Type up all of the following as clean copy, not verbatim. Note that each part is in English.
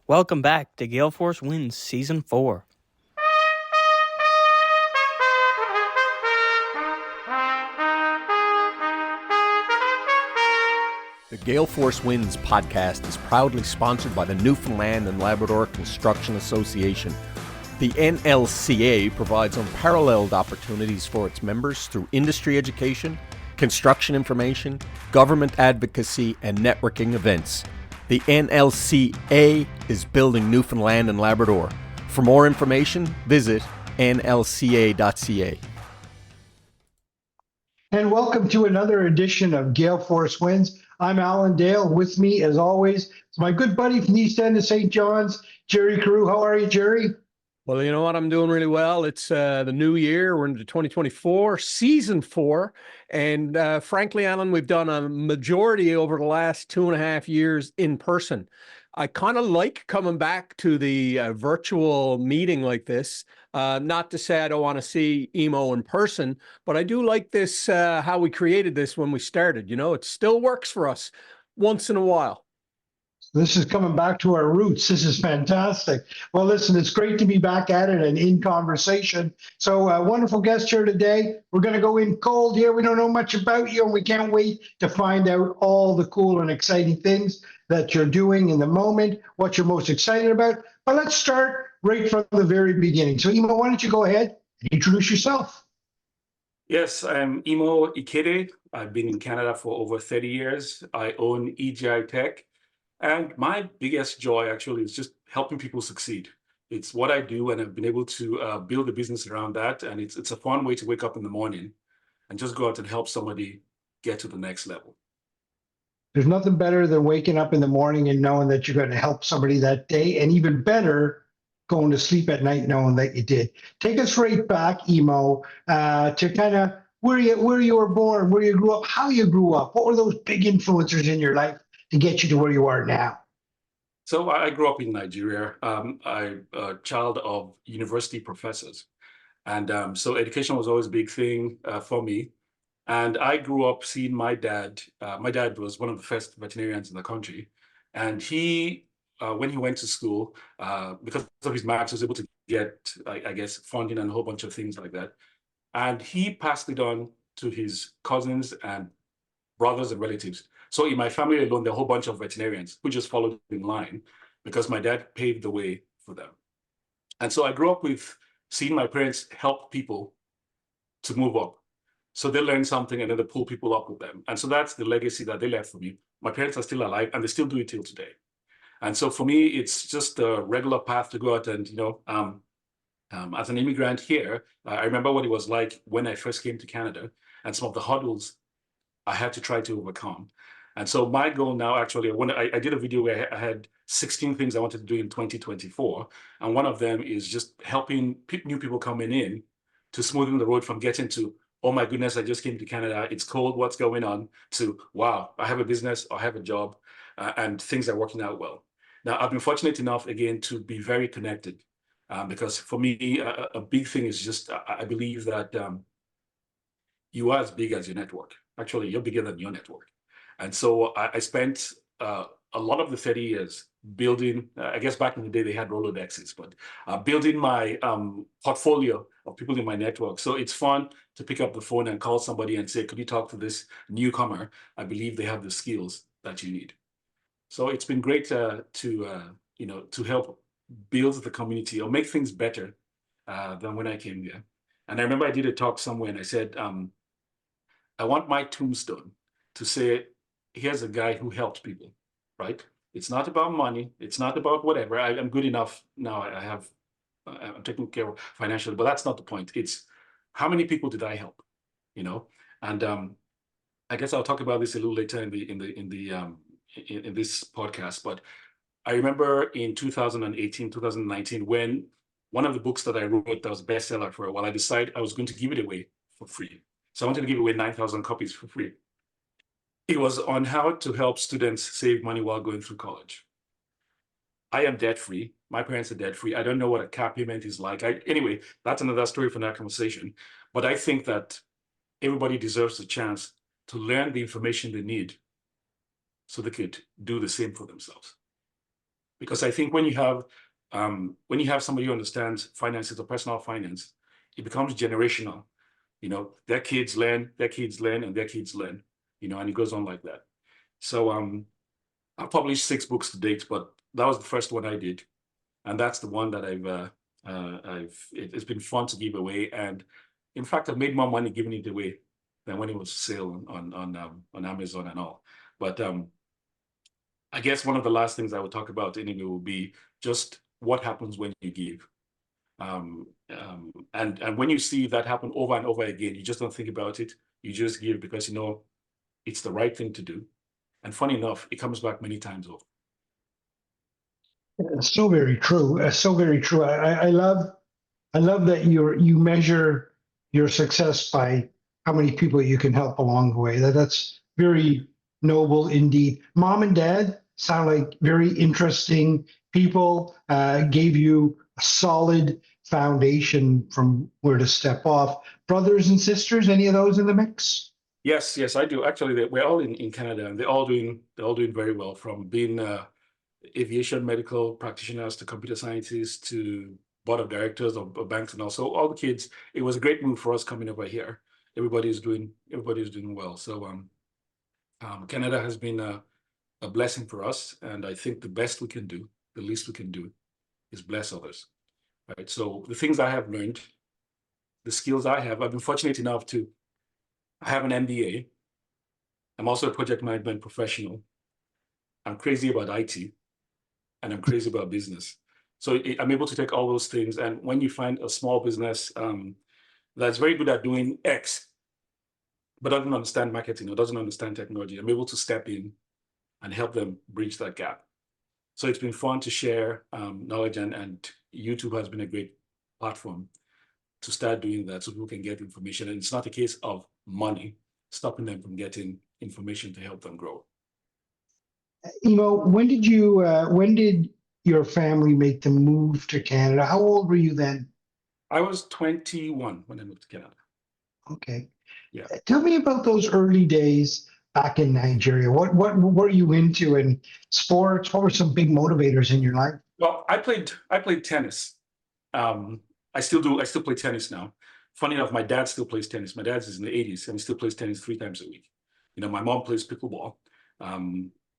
Welcome back to Gale Force Wins Season 4. The Gale Force Wins podcast is proudly sponsored by the Newfoundland and Labrador Construction Association. The NLCA provides unparalleled opportunities for its members through industry education, construction information, government advocacy, and networking events. The NLCA is building Newfoundland and Labrador. For more information, visit nlca.ca. And welcome to another edition of Gale Force Wins. I'm Alan Dale. With me, as always, is my good buddy from the East End of St. John's, Jerry Carew. How are you, Jerry? Well, you know what? I'm doing really well. It's the new year. We're into 2024, Season 4. And frankly, Alan, we've done a majority over the last 2.5 years in person. I kind of like coming back to the virtual meeting like this. Not to say I don't want to see Emo in person, but I do like this, how we created this when we started. You know, it still works for us once in a while. This is coming back to our roots. This is fantastic. Well, listen, it's great to be back at it and in conversation. So, wonderful guest here today. We're going to go in cold here. We don't know much about you, and we can't wait to find out all the cool and exciting things that you're doing in the moment, what you're most excited about. But let's start right from the very beginning. So, Emo, why don't you go ahead and introduce yourself? Yes, I'm Emo Ikede. I've been in Canada for over 30 years. I own EjiTech. And my biggest joy actually is just helping people succeed. It's what I do, and I've been able to build a business around that. And it's a fun way to wake up in the morning and just go out and help somebody get to the next level. There's nothing better than waking up in the morning and knowing that you're going to help somebody that day, and even better, going to sleep at night knowing that you did. Take us right back, Emo, to kind of where you were born, where you grew up, how you grew up. What were those big influencers in your life to get you to where you are now? So I grew up in Nigeria. I'm a child of university professors. And so education was always a big thing for me. And I grew up seeing my dad. My dad was one of the first veterinarians in the country. And he, when he went to school, because of his marks, was able to get, I guess, funding and a whole bunch of things like that. And he passed it on to his cousins and brothers and relatives. So in my family alone, there are a whole bunch of veterinarians who just followed in line because my dad paved the way for them. And so I grew up with seeing my parents help people to move up. So they learn something and then they pull people up with them. And so that's the legacy that they left for me. My parents are still alive and they still do it till today. And so for me, it's just a regular path to go out and, as an immigrant here, I remember what it was like when I first came to Canada and some of the hurdles I had to try to overcome. And so my goal now, actually, I did a video where I had 16 things I wanted to do in 2024. And one of them is just helping new people coming in to smoothen the road from getting to, oh my goodness, I just came to Canada, it's cold, what's going on, to, wow, I have a business, I have a job, and things are working out well. Now, I've been fortunate enough, again, to be very connected. Because for me, a big thing is just, I believe that you are as big as your network. Actually, you're bigger than your network. And so I spent a lot of the 30 years building, I guess back in the day they had Rolodexes, but building my portfolio of people in my network. So it's fun to pick up the phone and call somebody and say, could you talk to this newcomer? I believe they have the skills that you need. So it's been great to help build the community or make things better than when I came here. And I remember I did a talk somewhere and I said, I want my tombstone to say, here's a guy who helped people, right? It's not about money. It's not about whatever. I'm good enough now. I'm taken care of financially, but that's not the point. It's how many people did I help, And I guess I'll talk about this a little later in this podcast. But I remember in 2018, 2019, when one of the books that I wrote that was a bestseller for a while, I decided I was going to give it away for free. So I wanted to give away 9,000 copies for free. It was on how to help students save money while going through college. I am debt-free. My parents are debt-free. I don't know what a car payment is like. Anyway, that's another story for that conversation. But I think that everybody deserves a chance to learn the information they need so they could do the same for themselves. Because I think when you have somebody who understands finances or personal finance, it becomes generational. You know, their kids learn, and their kids learn, you know, and it goes on like that. So I've published 6 books to date, but that was the first one I did. And that's the one that it's been fun to give away. And in fact, I've made more money giving it away than when it was sale on Amazon and all. But I guess one of the last things I would talk about anyway will be just what happens when you give. And when you see that happen over and over again, you just don't think about it. You just give because you know it's the right thing to do. And funny enough, it comes back many times over. So very true. So very true. I love that you measure your success by how many people you can help along the way. That's very noble indeed. Mom and dad sound like very interesting people. Gave you a solid foundation from where to step off. Brothers and sisters, any of those in the mix? Yes, I do. Actually, we're all in Canada, and they're all doing very well, from being aviation medical practitioners to computer scientists to board of directors of banks and also all the kids. It was a great move for us coming over here. Everybody's doing well. So Canada has been a blessing for us, and I think the best we can do, the least we can do, is bless others. Right. So the things I have learned, the skills I have, I've been fortunate enough to have an MBA. I'm also a project management professional. I'm crazy about IT, and I'm crazy about business. So I'm able to take all those things. And when you find a small business that's very good at doing X, but doesn't understand marketing or doesn't understand technology, I'm able to step in and help them bridge that gap. So it's been fun to share knowledge, and YouTube has been a great platform to start doing that so people can get information. And it's not a case of money stopping them from getting information to help them grow. Emo, when did your family make the move to Canada? How old were you then? I was 21 when I moved to Canada. Okay. Yeah. Tell me about those early days back in Nigeria. What were you into in sports? What were some big motivators in your life? Well, I played tennis. I still do. I still play tennis now. Funny enough, my dad still plays tennis. My dad's in the 80s and he still plays tennis 3 times a week. You know, my mom plays pickleball.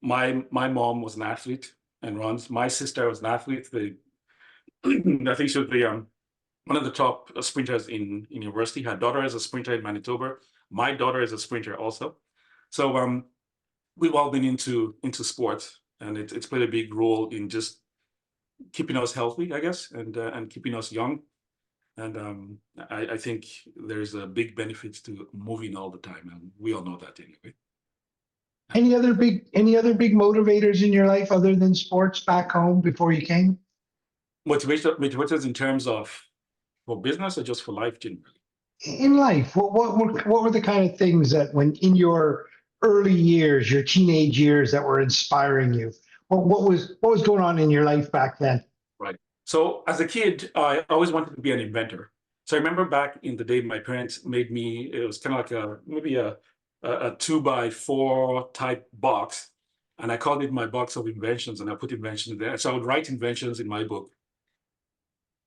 My mom was an athlete and runs. My sister was an athlete. I think she was one of the top sprinters in university. Her daughter is a sprinter in Manitoba. My daughter is a sprinter also. So we've all been into sports, and it's played a big role in just keeping us healthy, I guess, and keeping us young. And I think there's a big benefit to moving all the time, and we all know that anyway. Any other big motivators in your life other than sports back home before you came? Motivators in terms of for business or just for life generally? In life, what were the kind of things that when in your early years, your teenage years, that were inspiring you? What was going on in your life back then? Right. So as a kid, I always wanted to be an inventor. So I remember back in the day, my parents made me, it was kind of like maybe a 2x4 type box. And I called it my box of inventions, and I put inventions there. So I would write inventions in my book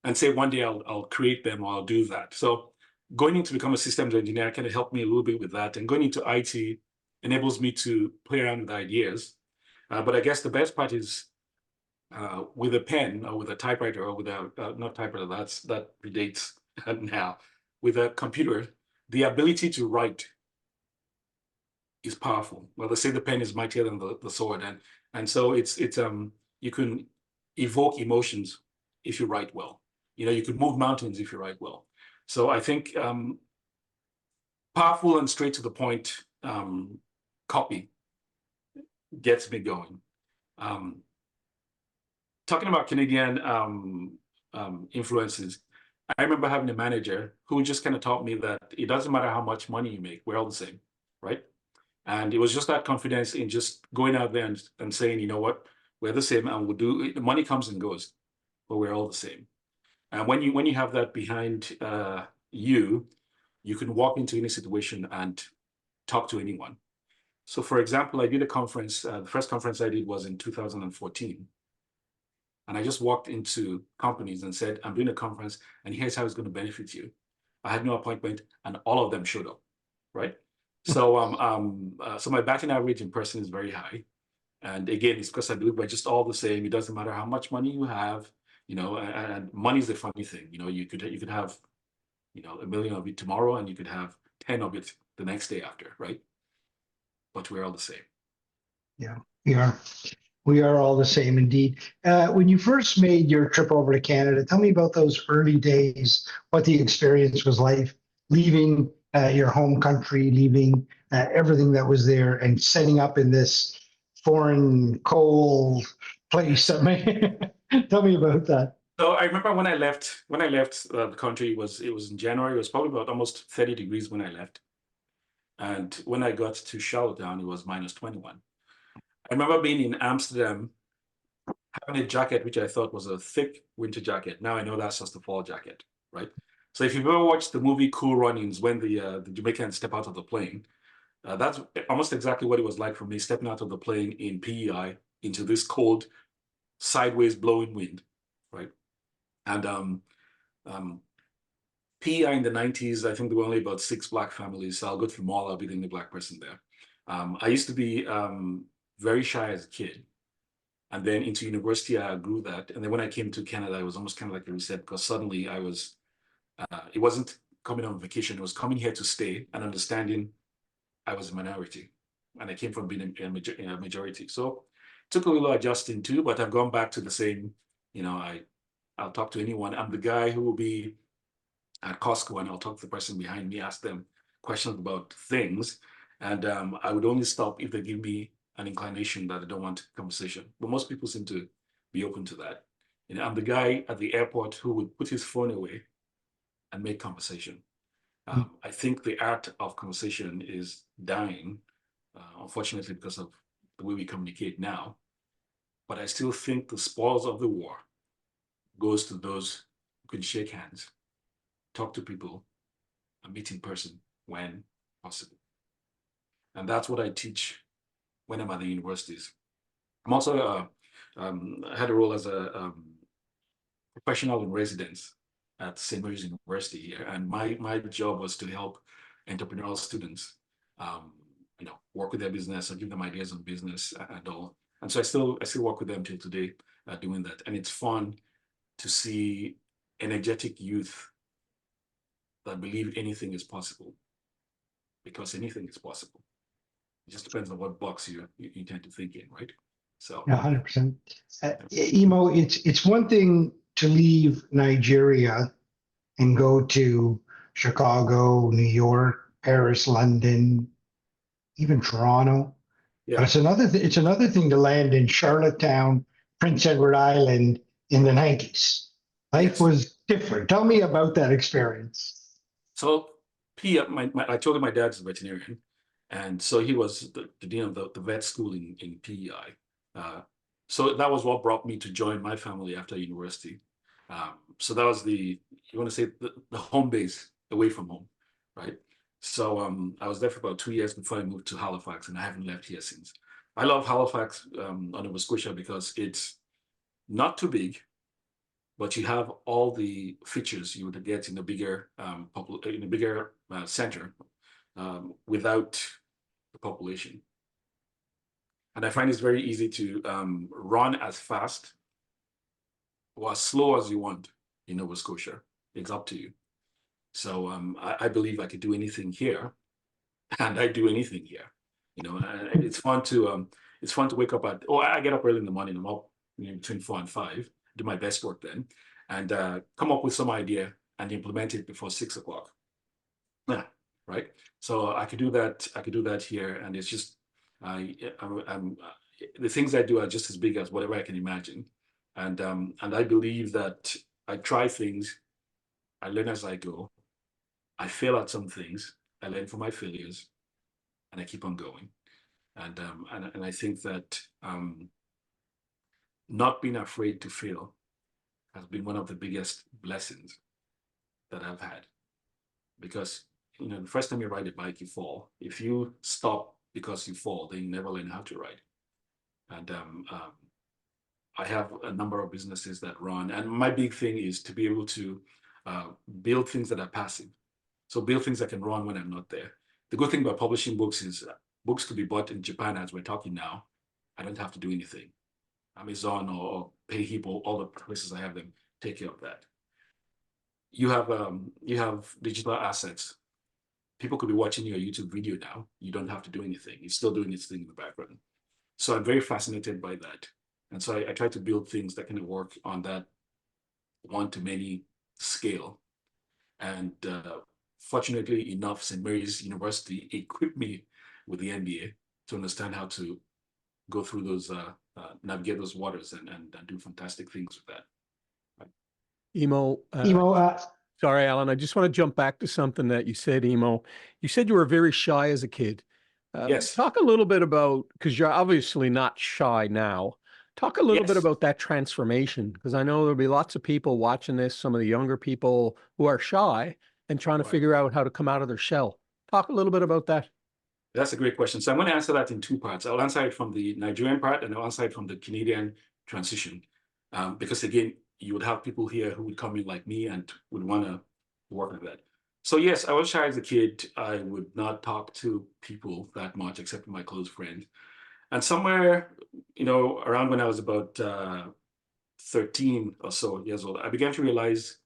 and say one day I'll create them, or I'll do that. So going in to become a systems engineer kind of helped me a little bit with that. And going into IT enables me to play around with ideas. But I guess the best part is with a pen or with a typewriter or with a, not typewriter, that predates now. With a computer, the ability to write is powerful. Well, they say the pen is mightier than the sword. And so it's you can evoke emotions if you write well. You know, you could move mountains if you write well. So I think powerful and straight to the point copy gets me going. Talking about Canadian influences, I remember having a manager who just kind of taught me that it doesn't matter how much money you make, we're all the same, right? And it was just that confidence in just going out there and saying, you know what, we're the same, and we'll do it. The money comes and goes, but we're all the same. And when you have that behind you can walk into any situation and talk to anyone. So for example, I did a conference, the first conference I did was in 2014. And I just walked into companies and said, I'm doing a conference and here's how it's going to benefit you. I had no appointment and all of them showed up, right? So my batting average in person is very high. And again, it's because I believe we're just all the same. It doesn't matter how much money you have, and money is the funny thing. You could have, $1 million of it tomorrow and you could have 10 of it the next day after, right? But we're all the same. Yeah, we are. We are all the same indeed. When you first made your trip over to Canada, tell me about those early days, what the experience was like, leaving your home country, leaving everything that was there and setting up in this foreign, cold place. Tell me about that. So I remember when I left the country, it was in January. It was probably about almost 30 degrees when I left. And when I got to Charlottetown, it was minus 21. I remember being in Amsterdam, having a jacket, which I thought was a thick winter jacket. Now I know that's just a fall jacket, right? So if you've ever watched the movie Cool Runnings, when the Jamaicans step out of the plane, that's almost exactly what it was like for me stepping out of the plane in PEI into this cold, sideways blowing wind, right? And PEI in the 90s, I think there were only about 6 Black families. So I'll go to the mall, I'll be the only Black person there. I used to be very shy as a kid. And then into university, I grew that. And then when I came to Canada, it was almost kind of like a reset because suddenly it wasn't coming on vacation, it was coming here to stay and understanding I was a minority. And I came from being a majority. So it took a little adjusting too, but I've gone back to the same, I'll talk to anyone. I'm the guy who will be at Costco and I'll talk to the person behind me, ask them questions about things. And I would only stop if they give me an inclination that I don't want conversation. But most people seem to be open to that. I'm the guy at the airport who would put his phone away and make conversation. I think the art of conversation is dying, unfortunately, because of the way we communicate now. But I still think the spoils of the war goes to those who can shake hands, talk to people, and meet in person when possible. And that's what I teach when I'm at the universities. I'm also I had a role as a professional in residence at St. Mary's University here, and my job was to help entrepreneurial students, work with their business and give them ideas on business and all. And so I still work with them till today, doing that, and it's fun to see energetic youth that believe anything is possible, because anything is possible. It just depends on what box you tend to think in, right? So Yeah, 100%. Emo, it's one thing to leave Nigeria and go to Chicago, New York, Paris, London, even Toronto. yeah. But it's another thing to land in Charlottetown, Prince Edward Island in the 90s. Life was different. Tell me about that experience. So I told you my dad's a veterinarian, and so he was the dean of the vet school in PEI. So that was what brought me to join my family after university. So that was you want to say the home base away from home, right? So I was there for about 2 years before I moved to Halifax, and I haven't left here since. I love Halifax, Nova Scotia, because it's not too big, but you have all the features you would get in a bigger center without the population. And I find it's very easy to run as fast or as slow as you want in Nova Scotia. It's up to you. So I believe I could do anything here, and I do anything here. And it's fun to wake up I get up early in the morning. I'm up between 4 and 5, do my best work then, and come up with some idea and implement it before 6 o'clock. Yeah, right. So I could do that. I could do that here, and it's just the things I do are just as big as whatever I can imagine, and I believe that I try things, I learn as I go, I fail at some things, I learn from my failures, and I keep on going, and I think that not being afraid to fail has been one of the biggest blessings that I've had, because the first time you ride a bike, you fall. If you stop because you fall, then you never learn how to ride. And I have a number of businesses that run, and my big thing is to be able to build things that are passive. So build things that can run when I'm not there. The good thing about publishing books is books could be bought in Japan as we're talking now. I don't have to do anything. Amazon or PayHip, all the places I have them take care of that. You have digital assets. People could be watching your YouTube video now. You don't have to do anything. It's still doing its thing in the background. So I'm very fascinated by that. And so I try to build things that can work on that one-to-many scale. And fortunately enough, St. Mary's University equipped me with the MBA to understand how to go through those, navigate those waters and do fantastic things with that. Right. Emo, Emo, sorry, Alan, I just want to jump back to something that you said, Emo. You said you were very shy as a kid. Yes. Talk a little bit about, because you're obviously not shy now. Talk a little bit Yes. about that transformation, because I know there'll be lots of people watching this, some of the younger people who are shy and trying to Right. figure out how to come out of their shell. Talk a little bit about that. That's a great question. So I'm going to answer that in two parts. I'll answer it from the Nigerian part, and I'll answer it from the Canadian transition. Because again, you would have people here who would come in like me and would want to work with that. So yes, I was shy as a kid. I would not talk to people that much except my close friends. And somewhere, around when I was about 13 or so years old, I began to realize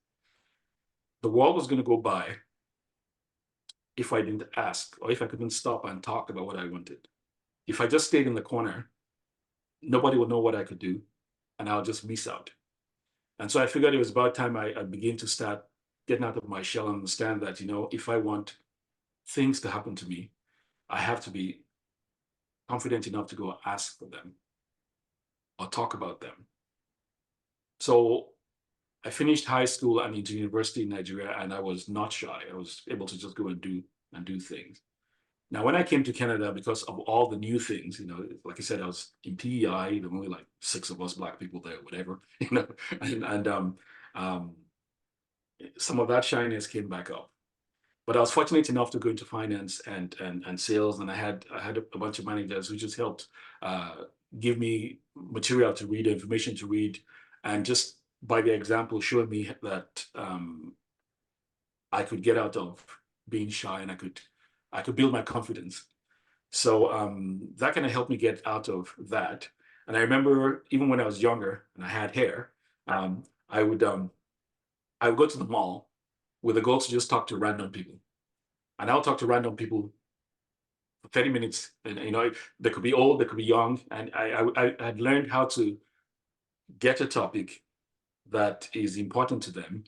the world was going to go by if I didn't ask or if I couldn't stop and talk about what I wanted. If I just stayed in the corner, nobody would know what I could do, and I'll just miss out. And so I figured it was about time I begin to start getting out of my shell and understand that, if I want things to happen to me, I have to be confident enough to go ask for them or talk about them. So I finished high school and into university in Nigeria, and I was not shy. I was able to just go and do things. Now, when I came to Canada, because of all the new things, like I said, I was in PEI, there were only like 6 of us Black people there, whatever, and some of that shyness came back up. But I was fortunate enough to go into finance and sales, and I had a bunch of managers who just helped give me material to read, information to read, and just by the example showed me that I could get out of being shy, and I could build my confidence. So that kind of helped me get out of that. And I remember even when I was younger and I had hair, I would go to the mall with the goal to just talk to random people. And I'll talk to random people for 30 minutes. And they could be old, they could be young. And I had learned how to get a topic that is important to them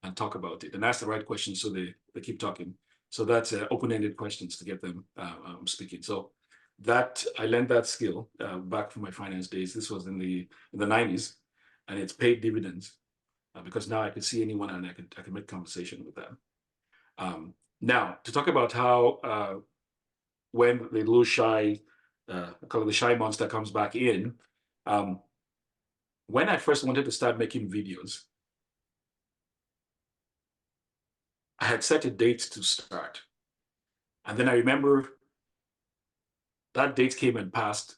and talk about it and ask the right questions so they keep talking. So that's open-ended questions to get them speaking. So that I learned that skill back from my finance days. This was in the 90s, and it's paid dividends because now I could see anyone and I could make conversation with them. Now to talk about how when the little shy, I call it the shy monster, comes back in. When I first wanted to start making videos, I had set a date to start. And then I remember that date came and passed,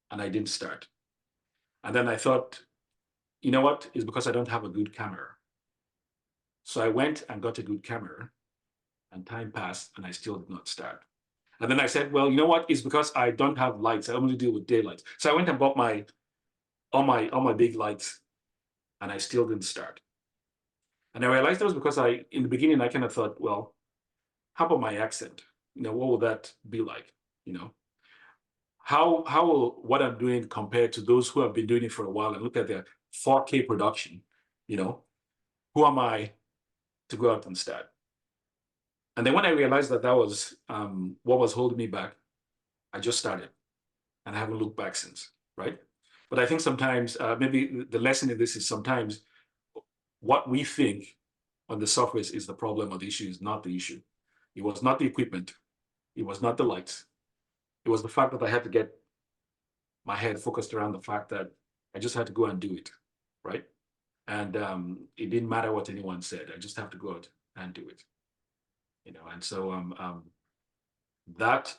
and I didn't start. And then I thought, you know what? It's because I don't have a good camera. So I went and got a good camera, and time passed, and I still did not start. And then I said, well, you know what? It's because I don't have lights. I only deal with daylight. So I went and bought all my big lights, and I still didn't start. And I realized that was because in the beginning, I kind of thought, well, how about my accent? What will that be like? How will what I'm doing compare to those who have been doing it for a while and look at their 4K production? Who am I to go out and start? And then when I realized that was what was holding me back, I just started, and I haven't looked back since, right? But I think sometimes maybe the lesson in this is sometimes what we think on the surface is the problem or the issue is not the issue. It was not the equipment. It was not the lights. It was the fact that I had to get my head focused around the fact that I just had to go and do it, right? And it didn't matter what anyone said. I just have to go out and do it, And so that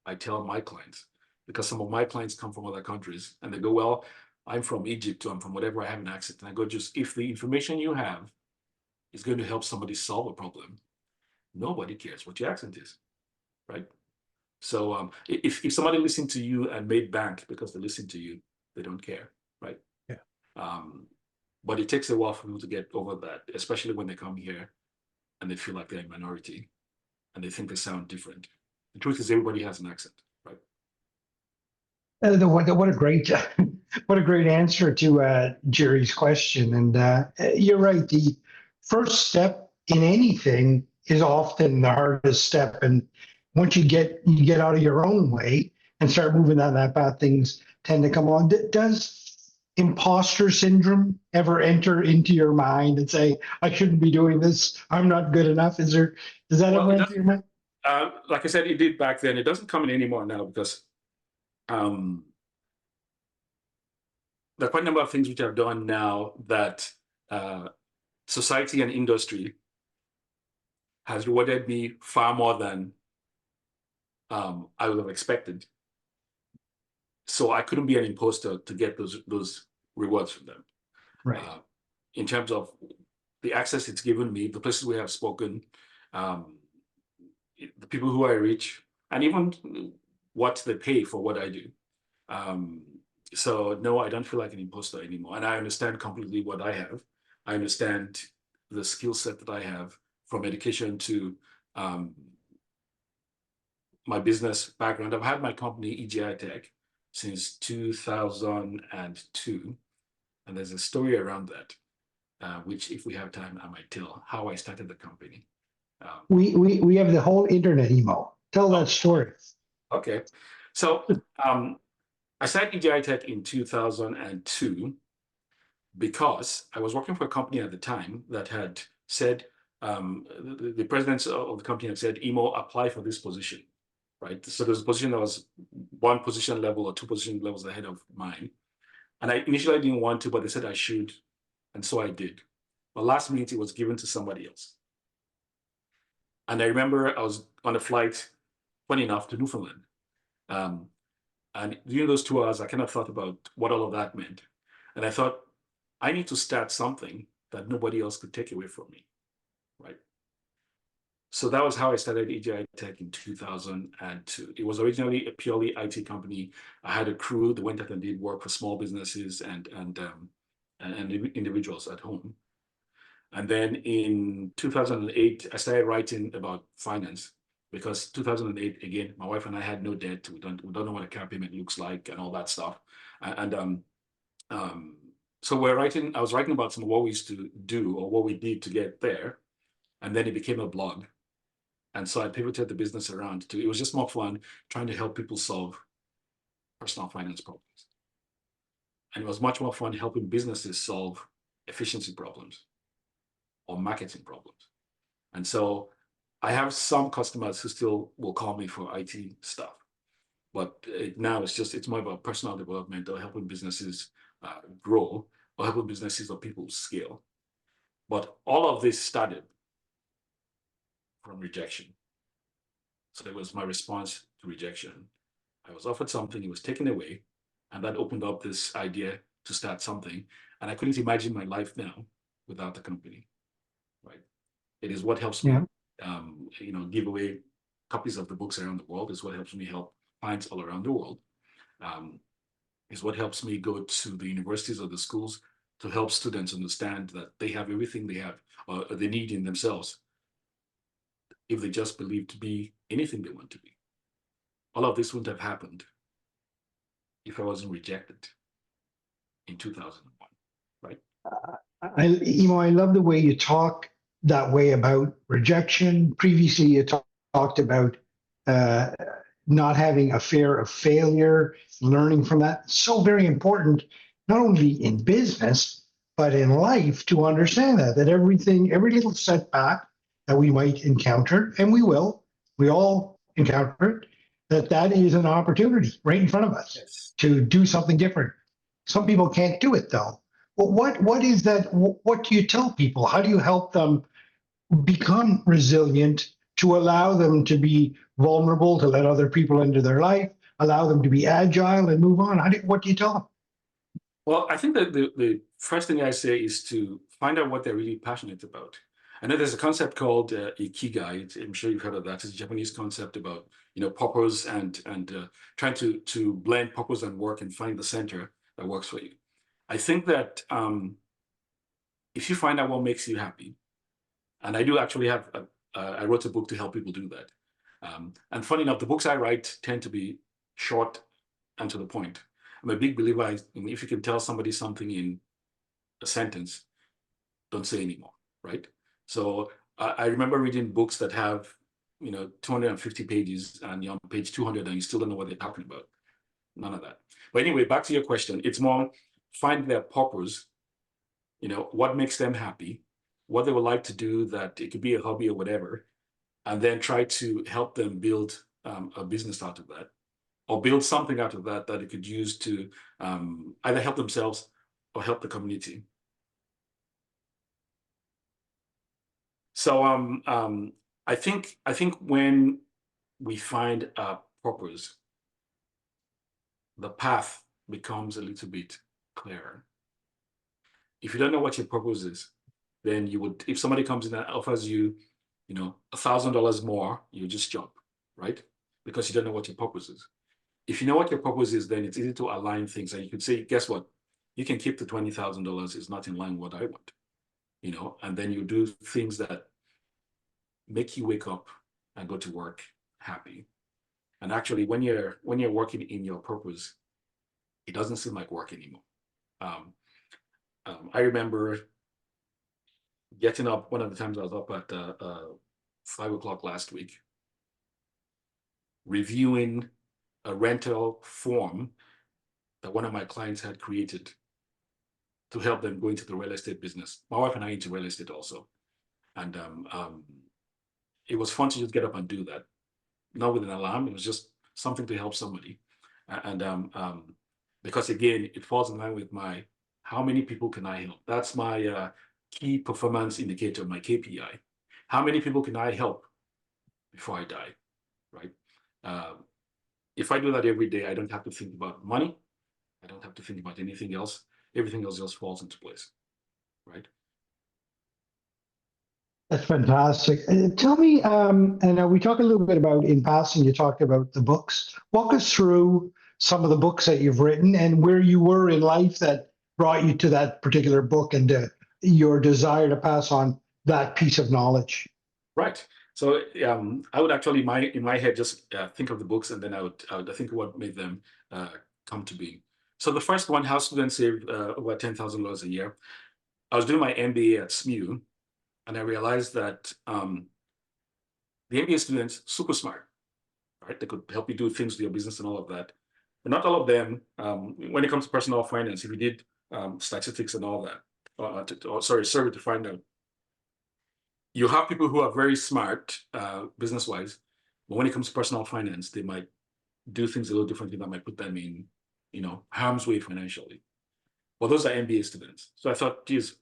I tell my clients, because some of my clients come from other countries, and they go, well, I'm from Egypt, or I'm from whatever, I have an accent. And I go, just if the information you have is going to help somebody solve a problem, nobody cares what your accent is, right? So if somebody listened to you and made bank because they listened to you, they don't care, right? Yeah. But it takes a while for people to get over that, especially when they come here and they feel like they're a minority and they think they sound different. The truth is everybody has an accent, right? What a great what a great answer to Jerry's question. And you're right. The first step in anything is often the hardest step. And once you get out of your own way and start moving down that path, things tend to come on. Does imposter syndrome ever enter into your mind and say, I shouldn't be doing this, I'm not good enough? Does that ever enter your mind? Like I said, it did back then. It doesn't come in anymore now because there are quite a number of things which I've done now that society and industry has rewarded me far more than I would have expected. So I couldn't be an imposter to get those rewards from them. Right. In terms of the access it's given me, the places we have spoken, the people who I reach, and even what they pay for what I do. So no, I don't feel like an imposter anymore. And I understand completely what I have. I understand the skill set that I have, from education to my business background. I've had my company, EjiTech, since 2002. And there's a story around that, which if we have time, I might tell how I started the company. We have the whole internet, Emo. Tell that story. Okay. So I started EjiTech in 2002 because I was working for a company at the time that had said, the president of the company had said, Emo, apply for this position, right? So there's a position that was one position level or two position levels ahead of mine. And I initially didn't want to, but they said I should. And so I did. But last minute, it was given to somebody else. And I remember I was on a flight, funny enough, to Newfoundland. And during those 2 hours, I kind of thought about what all of that meant. And I thought, I need to start something that nobody else could take away from me, right? So that was how I started EjiTech in 2002. It was originally a purely IT company. I had a crew that went out and did work for small businesses and individuals at home. And then in 2008, I started writing about finance, because 2008, again, my wife and I had no debt. We don't know what a car payment looks like and all that stuff. So I was writing about some of what we used to do or what we did to get there. And then it became a blog. And so I pivoted the business around to, it was just more fun trying to help people solve personal finance problems. And it was much more fun helping businesses solve efficiency problems or marketing problems. And so I have some customers who still will call me for IT stuff, but now it's more about personal development or helping businesses grow or helping businesses or people scale. But all of this started from rejection. So that was my response to rejection. I was offered something, it was taken away, and that opened up this idea to start something. And I couldn't imagine my life now without the company, right? It is what helps me, give away copies of the books around the world. It's what helps me help clients all around the world. It's what helps me go to the universities or the schools to help students understand that they have everything they have or they need in themselves if they just believe to be anything they want to be. All of this wouldn't have happened if I wasn't rejected in 2001, right? Emo, I love the way you talk that way about rejection. Previously, you talked about not having a fear of failure, learning from that. So very important, not only in business, but in life, to understand that every little setback that we might encounter, and we all encounter it, that is an opportunity right in front of us to do something different. Some people can't do it though. Well, what is that? What do you tell people? How do you help them become resilient, to allow them to be vulnerable, to let other people into their life, allow them to be agile and move on? What do you tell them? Well, I think that the first thing I say is to find out what they're really passionate about. I know there's a concept called Ikigai. I'm sure you've heard of that. It's a Japanese concept about purpose and trying to blend purpose and work and find the center that works for you. I think that if you find out what makes you happy, and I do actually have I wrote a book to help people do that. And funny enough, the books I write tend to be short and to the point. I'm a big believer if you can tell somebody something in a sentence, don't say anymore, right? So I remember reading books that have 250 pages and you're on page 200 and you still don't know what they're talking about. None of that. But anyway, back to your question. It's more find their purpose, what makes them happy, what they would like to do, that it could be a hobby or whatever, and then try to help them build a business out of that, or build something out of that that they could use to either help themselves or help the community. So I think when we find a purpose, the path becomes a little bit clearer. If you don't know what your purpose is, then you would, if somebody comes in and offers you, $1,000 more, you just jump, right? Because you don't know what your purpose is. If you know what your purpose is, then it's easy to align things. And you could say, guess what? You can keep the $20,000. It's not in line with what I want, and then you do things that make you wake up and go to work happy. And actually, when you're working in your purpose, it doesn't seem like work anymore. I remember getting up one of the times I was up at 5 o'clock last week, reviewing a rental form that one of my clients had created to help them go into the real estate business. My wife and I into real estate also. And it was fun to just get up and do that. Not with an alarm, it was just something to help somebody. And because again, it falls in line with my, how many people can I help? That's my key performance indicator, my KPI. How many people can I help before I die, right? If I do that every day, I don't have to think about money. I don't have to think about anything else. Everything else just falls into place, right? That's fantastic. Tell me, and we talked a little bit about, in passing, you talked about the books. Walk us through some of the books that you've written and where you were in life that brought you to that particular book and your desire to pass on that piece of knowledge. Right. So I would actually, in my head, just think of the books, and then I would think of what made them come to be. So the first one, How Students Save Over $10,000 a Year. I was doing my MBA at SMU, and I realized that the MBA students, super smart, right? They could help you do things with your business and all of that. But not all of them, when it comes to personal finance, if you did statistics and all that, survey to find out, you have people who are very smart business-wise, but when it comes to personal finance, they might do things a little differently that might put them in, harm's way financially. Well, those are MBA students. So I thought, geez,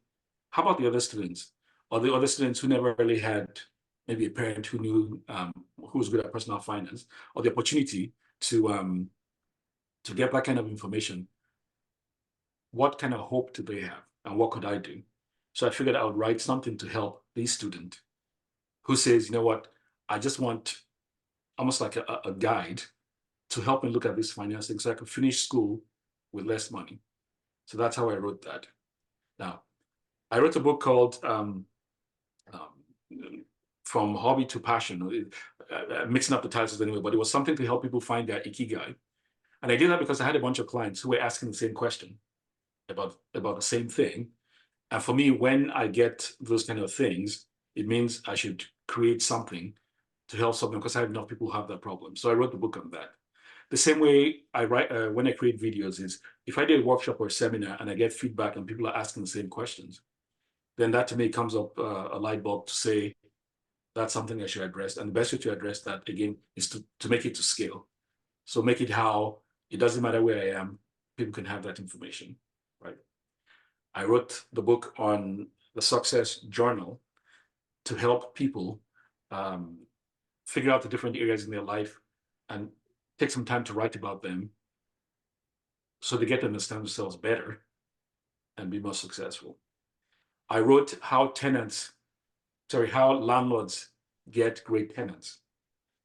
how about the other students? Or the other students who never really had maybe a parent who knew who was good at personal finance, or the opportunity to get that kind of information. What kind of hope do they have, and what could I do? So I figured I would write something to help this student who says, you know what, I just want almost like a guide to help me look at this financing so I could finish school with less money. So that's how I wrote that. Now, I wrote a book called From Hobby to Passion, mixing up the titles anyway, but it was something to help people find their Ikigai. And I did that because I had a bunch of clients who were asking the same question about the same thing. And for me, when I get those kind of things, it means I should create something to help someone, because I have enough people who have that problem. So I wrote the book on that. The same way I write when I create videos is, if I did a workshop or a seminar and I get feedback and people are asking the same questions, then that to me comes up a light bulb to say, that's something I should address. And the best way to address that, again, is to make it to scale. So make it how it doesn't matter where I am, people can have that information, right? I wrote the book on the Success Journal to help people figure out the different areas in their life and take some time to write about them so they get to understand themselves better and be more successful. I wrote how landlords get great tenants,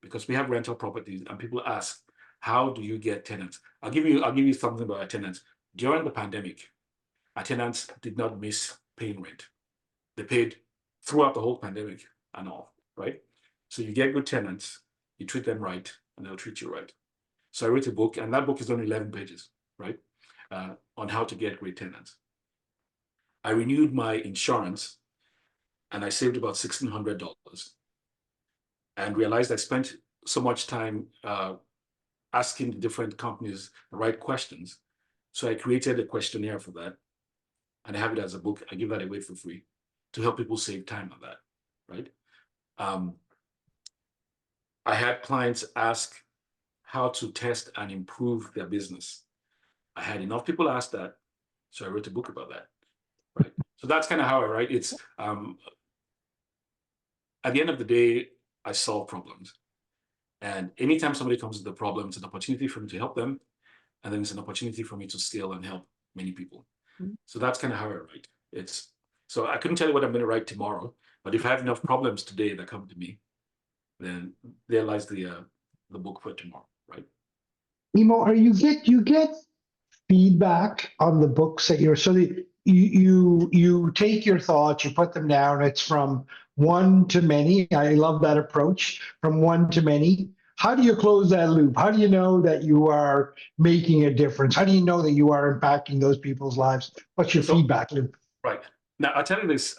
because we have rental properties and people ask, how do you get tenants? I'll give you something about our tenants. During the pandemic, our tenants did not miss paying rent. They paid throughout the whole pandemic and all, right? So you get good tenants, you treat them right, and they'll treat you right. So I wrote a book, and that book is only 11 pages, right? On how to get great tenants. I renewed my insurance, and I saved about $1,600, and realized I spent so much time asking the different companies the right questions. So I created a questionnaire for that, and I have it as a book. I give that away for free to help people save time on that, right? I had clients ask how to test and improve their business. I had enough people ask that, so I wrote a book about that, right? So that's kind of how I write. It's at the end of the day, I solve problems. And anytime somebody comes with a problem, it's an opportunity for me to help them. And then it's an opportunity for me to scale and help many people. So that's kind of how I write. So I couldn't tell you what I'm going to write tomorrow, but if I have enough problems today that come to me, then there lies the book for tomorrow, right? Emo, are you get feedback on the books that you take your thoughts, you put them down. It's from one to many. I love that approach, from one to many. How do you close that loop? How do you know that you are making a difference? How do you know that you are impacting those people's lives? What's your feedback loop? Right. Now, I'll tell you this.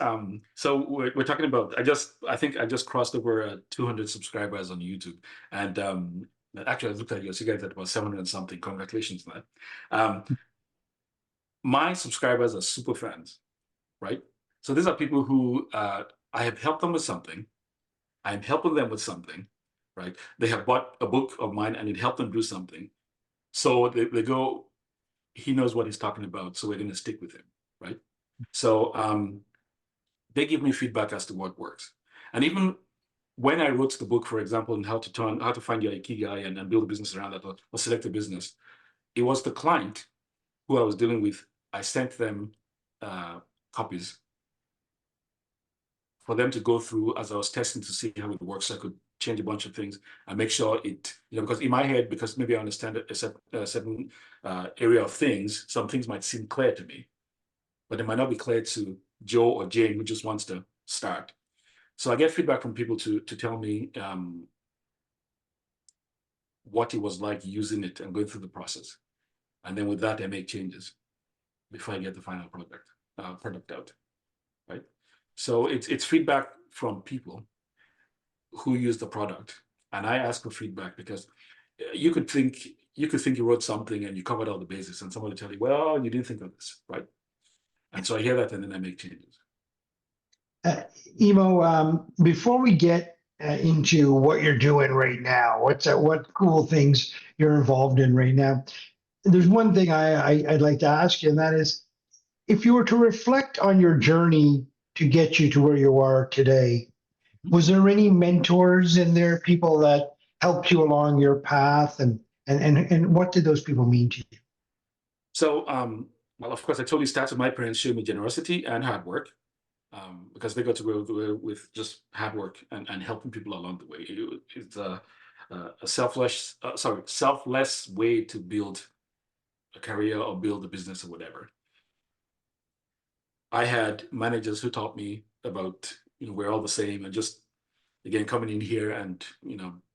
So we're talking about, I think I just crossed over 200 subscribers on YouTube. And actually, I looked at yours, you guys at about 700 and something. Congratulations on that. My subscribers are super fans, right? So these are people who I have helped them with something. I'm helping them with something, right? They have bought a book of mine and it helped them do something. So they go, he knows what he's talking about, so we're going to stick with him, right? So they give me feedback as to what works. And even when I wrote the book, for example, on how to find your Ikigai and build a business around that, or select a business, it was the client who I was dealing with. I sent them copies for them to go through as I was testing to see how it works. So I could change a bunch of things and make sure it, because in my head, because maybe I understand a certain area of things, some things might seem clear to me, but it might not be clear to Joe or Jane who just wants to start. So I get feedback from people to tell me what it was like using it and going through the process. And then with that, I make changes before I get the final product out, right? So it's feedback from people who use the product. And I ask for feedback because you could think you wrote something and you covered all the bases, and somebody tell you, well, you didn't think of this, right? And so I hear that and then I make changes. Emo, before we get into what you're doing right now, what cool things you're involved in right now, there's one thing I'd like to ask you, and that is, if you were to reflect on your journey to get you to where you are today, was there any mentors in there, people that helped you along your path, and what did those people mean to you? So, well, of course, I totally started. My parents showed me generosity and hard work, because they got to go with just hard work and helping people along the way. It's a selfless way to build a career or build a business or whatever. I had managers who taught me about, we're all the same, and just, again, coming in here and,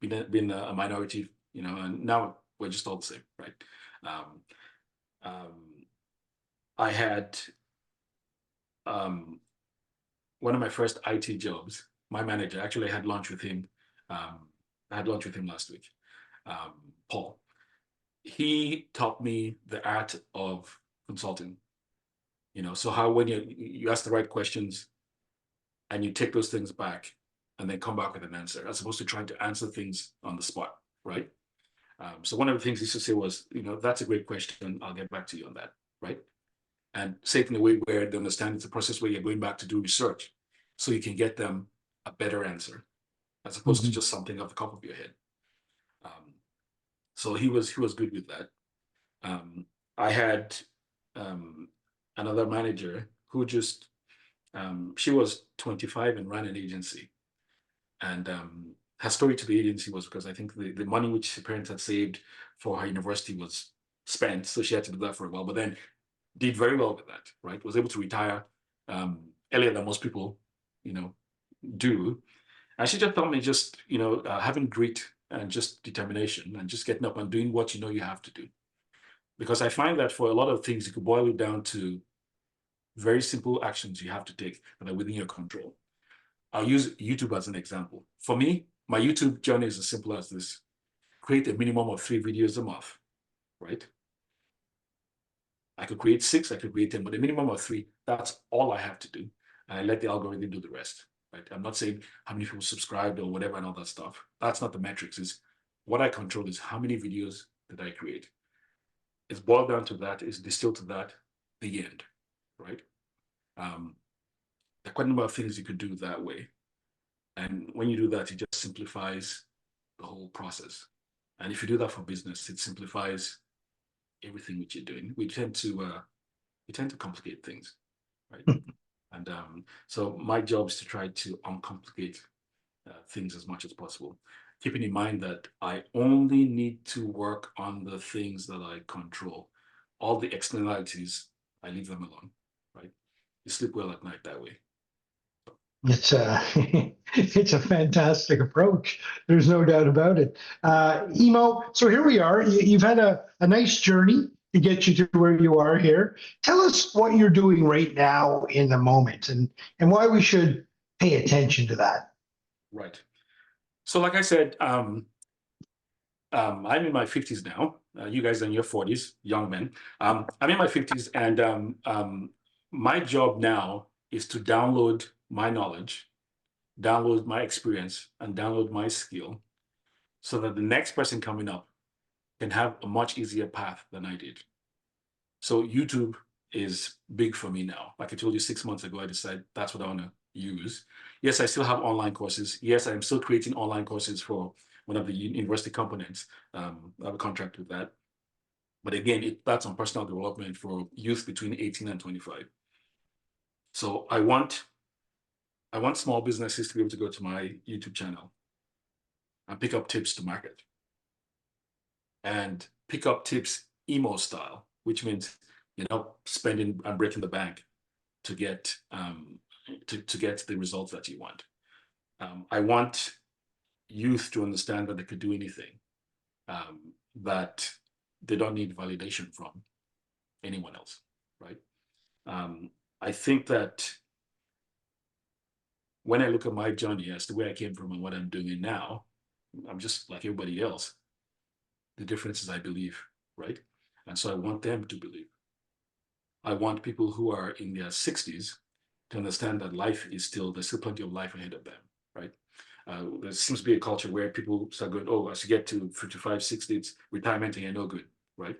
being a minority, and now we're just all the same, right? I had one of my first IT jobs. My manager, actually, I had lunch with him. I had lunch with him last week, Paul. He taught me the art of consulting. So how when you ask the right questions and you take those things back and then come back with an answer, as opposed to trying to answer things on the spot, right? So one of the things he used to say was, that's a great question. I'll get back to you on that, right? And say it in a way where they understand it's a process where you're going back to do research so you can get them a better answer, as opposed to just something off the top of your head. So he was good with that. I had another manager who just, she was 25 and ran an agency. And her story to the agency was because I think the money which her parents had saved for her university was spent. So she had to do that for a while, but then did very well with that, right? Was able to retire earlier than most people, do. And she just told me just, having grit and just determination and just getting up and doing what you have to do. Because I find that for a lot of things, you could boil it down to very simple actions you have to take that are within your control. I'll use YouTube as an example. For me, my YouTube journey is as simple as this. Create a minimum of 3 videos a month, right? I could create 6, I could create 10, but a minimum of 3, that's all I have to do. And I let the algorithm do the rest, right? I'm not saying how many people subscribed or whatever and all that stuff. That's not the metrics. Is what I control is how many videos did I create. It's boiled down to that, it's distilled to that, the end, right? There are quite a number of things you could do that way. And when you do that, it just simplifies the whole process. And if you do that for business, it simplifies everything which you're doing. We tend to complicate things, right? And so my job is to try to uncomplicate things as much as possible, keeping in mind that I only need to work on the things that I control. All the externalities, I leave them alone, right? You sleep well at night that way. It's a it's a fantastic approach. There's no doubt about it. Emo, so here we are. You've had a nice journey to get you to where you are here. Tell us what you're doing right now in the moment and why we should pay attention to that. Right. So like I said, I'm in my 50s now. You guys are in your 40s, young men. I'm in my 50s, and my job now is to download my knowledge, download my experience, and download my skill so that the next person coming up can have a much easier path than I did. So YouTube is big for me now. Like I told you 6 months ago, I decided that's what I want to use. Yes, I still have online courses. Yes, I'm still creating online courses for one of the university components. I have a contract with that. But again, that's on personal development for youth between 18 and 25. So I want small businesses to be able to go to my YouTube channel and pick up tips to market. And pick up tips emo style, which means, spending and breaking the bank to get to get the results that you want. I want youth to understand that they could do anything, that they don't need validation from anyone else, right? I think that when I look at my journey as to where I came from and what I'm doing now, I'm just like everybody else. The difference is I believe, right? And so I want them to believe. I want people who are in their 60s to understand that there's still plenty of life ahead of them, right? There seems to be a culture where people start going, oh, as you get to 55, 60, it's retirement and you're no good, right?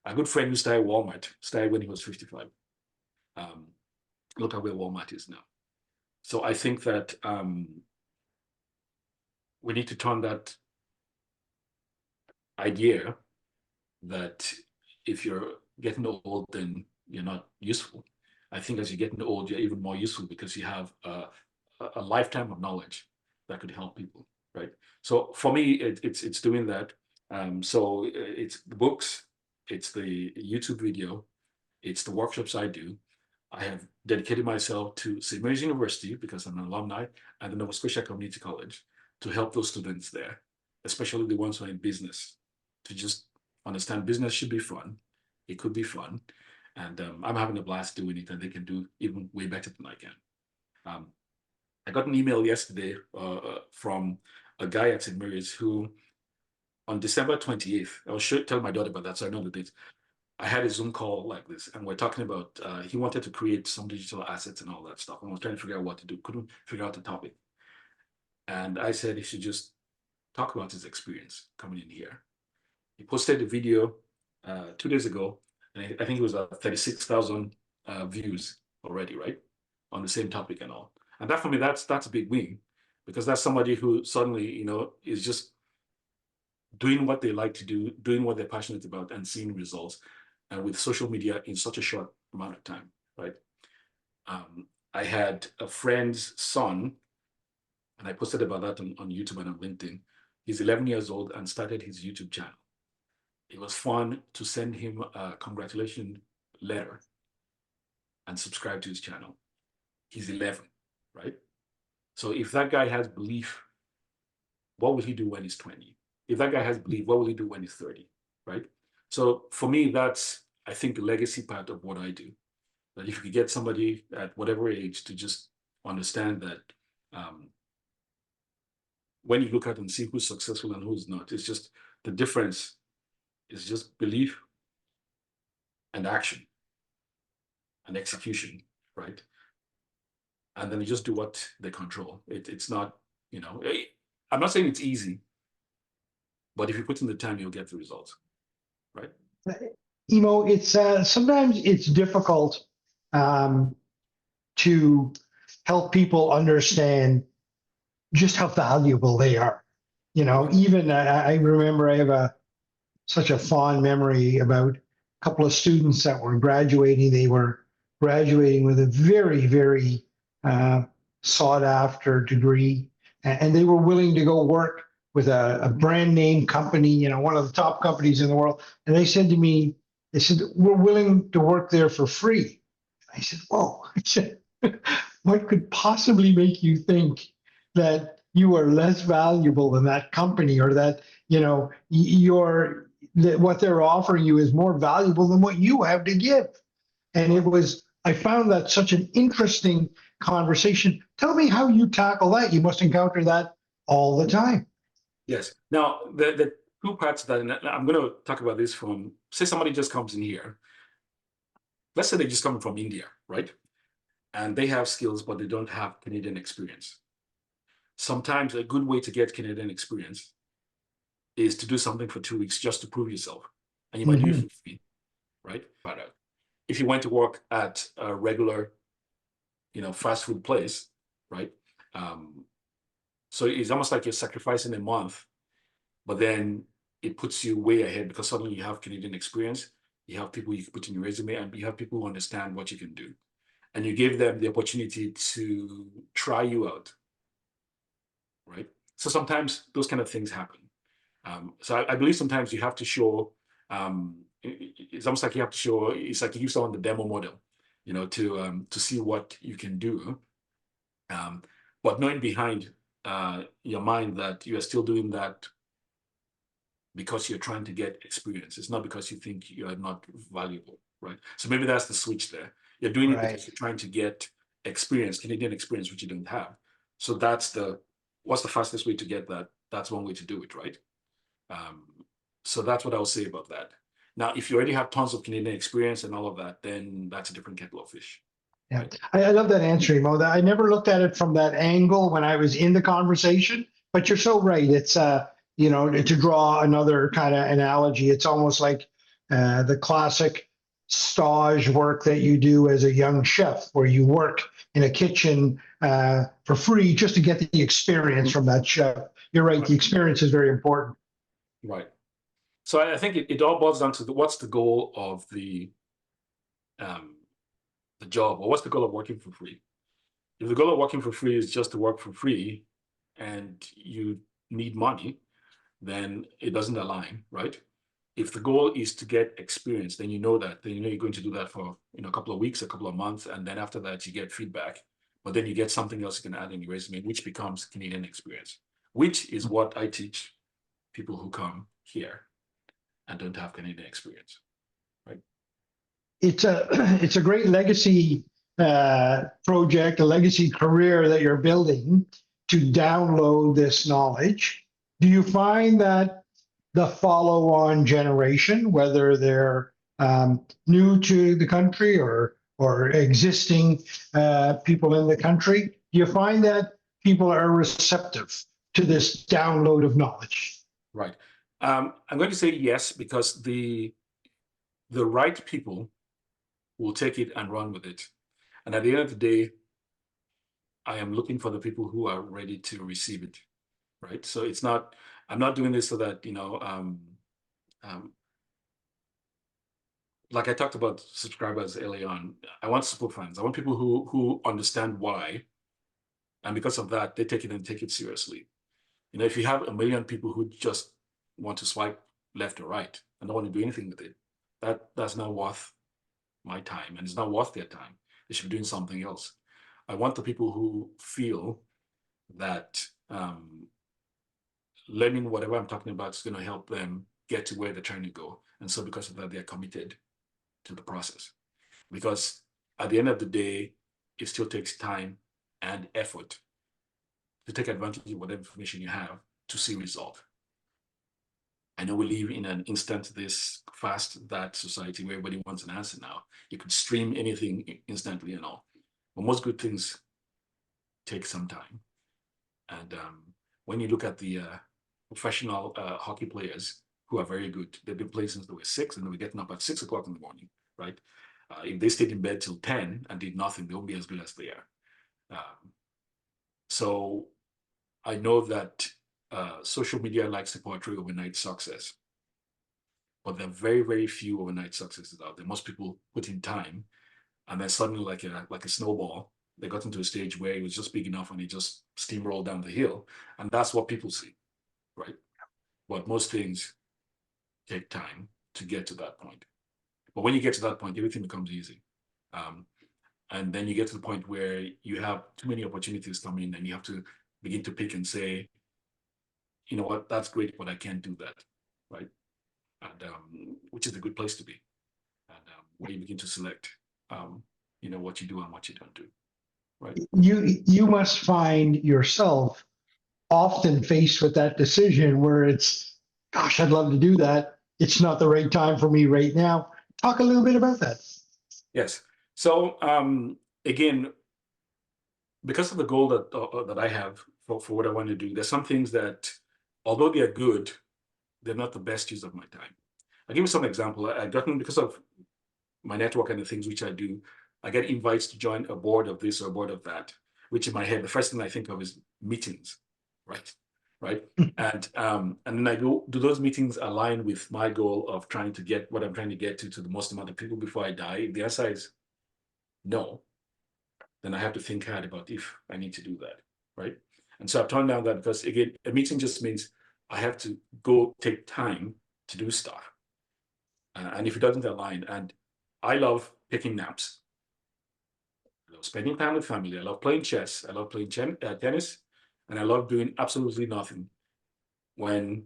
A good friend who started Walmart started when he was 55. Look at where Walmart is now. So I think that we need to turn that idea that if you're getting old, then you're not useful. I think as you're getting old, you're even more useful because you have a lifetime of knowledge that could help people, right? So for me, it's doing that. So it's the books, it's the YouTube video, it's the workshops I do. I have dedicated myself to St. Mary's University because I'm an alumni and the Nova Scotia Community College to help those students there, especially the ones who are in business, to just understand business should be fun. It could be fun. And I'm having a blast doing it, and they can do even way better than I can. I got an email yesterday from a guy at St. Mary's who, on December 28th, I was telling my daughter about that, so I know the date. I had a Zoom call like this, and we're talking about, he wanted to create some digital assets and all that stuff, and I was trying to figure out what to do, couldn't figure out the topic. And I said he should just talk about his experience coming in here. He posted a video 2 days ago, and I think it was 36,000 views already, right? On the same topic and all. And that for me, that's a big win, because that's somebody who suddenly, is just doing what they like to do, doing what they're passionate about, and seeing results. And with social media in such a short amount of time, right? I had a friend's son, and I posted about that on YouTube and on LinkedIn. He's 11 years old and started his YouTube channel. It was fun to send him a congratulation letter and subscribe to his channel. He's 11, right? So if that guy has belief, what will he do when he's 20? If that guy has belief, what will he do when he's 30, right? So for me, that's, I think, the legacy part of what I do. That if you get somebody at whatever age to just understand that when you look at and see who's successful and who's not, it's just the difference is just belief and action and execution, right? And then you just do what they control. It's not, you know, I'm not saying it's easy, but if you put in the time, you'll get the results, right? Emo, it's sometimes it's difficult to help people understand just how valuable they are. You know, even I remember I have such a fond memory about a couple of students that were graduating. They were graduating with a very, very sought after degree, and they were willing to go work with a brand name company, you know, one of the top companies in the world. And they said to me, they said, we're willing to work there for free. I said, whoa, I said, what could possibly make you think that you are less valuable than that company, or that, you know, what they're offering you is more valuable than what you have to give? And I found that such an interesting conversation. Tell me how you tackle that. You must encounter that all the time. Yes. Now, the two parts of that, and I'm going to talk about this from, say somebody just comes in here. Let's say they just come from India, right? And they have skills, but they don't have Canadian experience. Sometimes a good way to get Canadian experience is to do something for 2 weeks just to prove yourself. And you might do it for free, right? But if you went to work at a regular, you know, fast food place, right? So it's almost like you're sacrificing a month, but then it puts you way ahead because suddenly you have Canadian experience, you have people you can put in your resume, and you have people who understand what you can do. And you give them the opportunity to try you out, right? So sometimes those kind of things happen. So I believe sometimes you have to show, it's almost like you have to show, it's like you give someone the demo model, you know, to see what you can do. But knowing behind your mind that you are still doing that because you're trying to get experience. It's not because you think you are not valuable, right? So maybe that's the switch there. You're doing it because you're trying to get experience, Canadian experience, which you don't have. So what's the fastest way to get that? That's one way to do it, right? So that's what I would say about that. Now, if you already have tons of Canadian experience and all of that, then that's a different kettle of fish. Yeah, right? I love that answer, Emo. I never looked at it from that angle when I was in the conversation, but you're so right. It's you know, to draw another kind of analogy, it's almost like the classic stage work that you do as a young chef, where you work in a kitchen for free just to get the experience from that chef. You're right. The experience is very important. Right. So I think it all boils down to what's the goal of the job, or what's the goal of working for free? If the goal of working for free is just to work for free and you need money, then it doesn't align, right? If the goal is to get experience, then you know you're going to do that for a couple of weeks, a couple of months, and then after that you get feedback, but then you get something else you can add in your resume, which becomes Canadian experience, which is what I teach people who come here and don't have Canadian experience, right? It's a great legacy project, a legacy career that you're building to download this knowledge. Do you find that the follow-on generation, whether they're new to the country or existing people in the country, do you find that people are receptive to this download of knowledge? Right. I'm going to say yes, because the right people will take it and run with it. And at the end of the day, I am looking for the people who are ready to receive it, right? So I'm not doing this so that, like I talked about subscribers early on, I want super fans. I want people who understand why, and because of that, they take it and take it seriously. You know, if you have 1 million people who just want to swipe left or right and don't want to do anything with it, that's not worth my time, and it's not worth their time. They should be doing something else. I want the people who feel that learning whatever I'm talking about is going to help them get to where they're trying to go. And so because of that, they're committed to the process. Because at the end of the day, it still takes time and effort to take advantage of whatever information you have to see result. I know we live in an instant this fast that society where everybody wants an answer now. You could stream anything instantly and all. But most good things take some time. And when you look at the professional hockey players who are very good, they've been playing since they were 6 and they were getting up at 6 o'clock in the morning, right? If they stayed in bed till 10 and did nothing, they won't be as good as they are. So I know that social media likes to portray overnight success, but there are very, very few overnight successes out there. Most people put in time, and then suddenly, like a snowball, they got into a stage where it was just big enough and it just steamrolled down the hill, and that's what people see, right? But most things take time to get to that point. But when you get to that point, everything becomes easy. And then you get to the point where you have too many opportunities come in and you have to begin to pick and say, you know what, that's great, but I can't do that, right? And which is a good place to be. And where you begin to select, you know, what you do and what you don't do, right? You must find yourself often faced with that decision where it's, gosh, I'd love to do that. It's not the right time for me right now. Talk a little bit about that. Yes. So again, because of the goal that I have for what I want to do, there's some things that, although they are good, they're not the best use of my time. I'll give you some example. I gotten, because of my network and the things which I do, I get invites to join a board of this or a board of that, which in my head, the first thing I think of is meetings, right? And then I go, do those meetings align with my goal of trying to get what I'm trying to get to the most amount of people before I die? If the answer is no, then I have to think hard about if I need to do that, right? And so I've turned down that because, again, a meeting just means I have to go take time to do stuff. And if it doesn't align, and I love picking naps. I love spending time with family. I love playing chess. I love playing tennis. And I love doing absolutely nothing when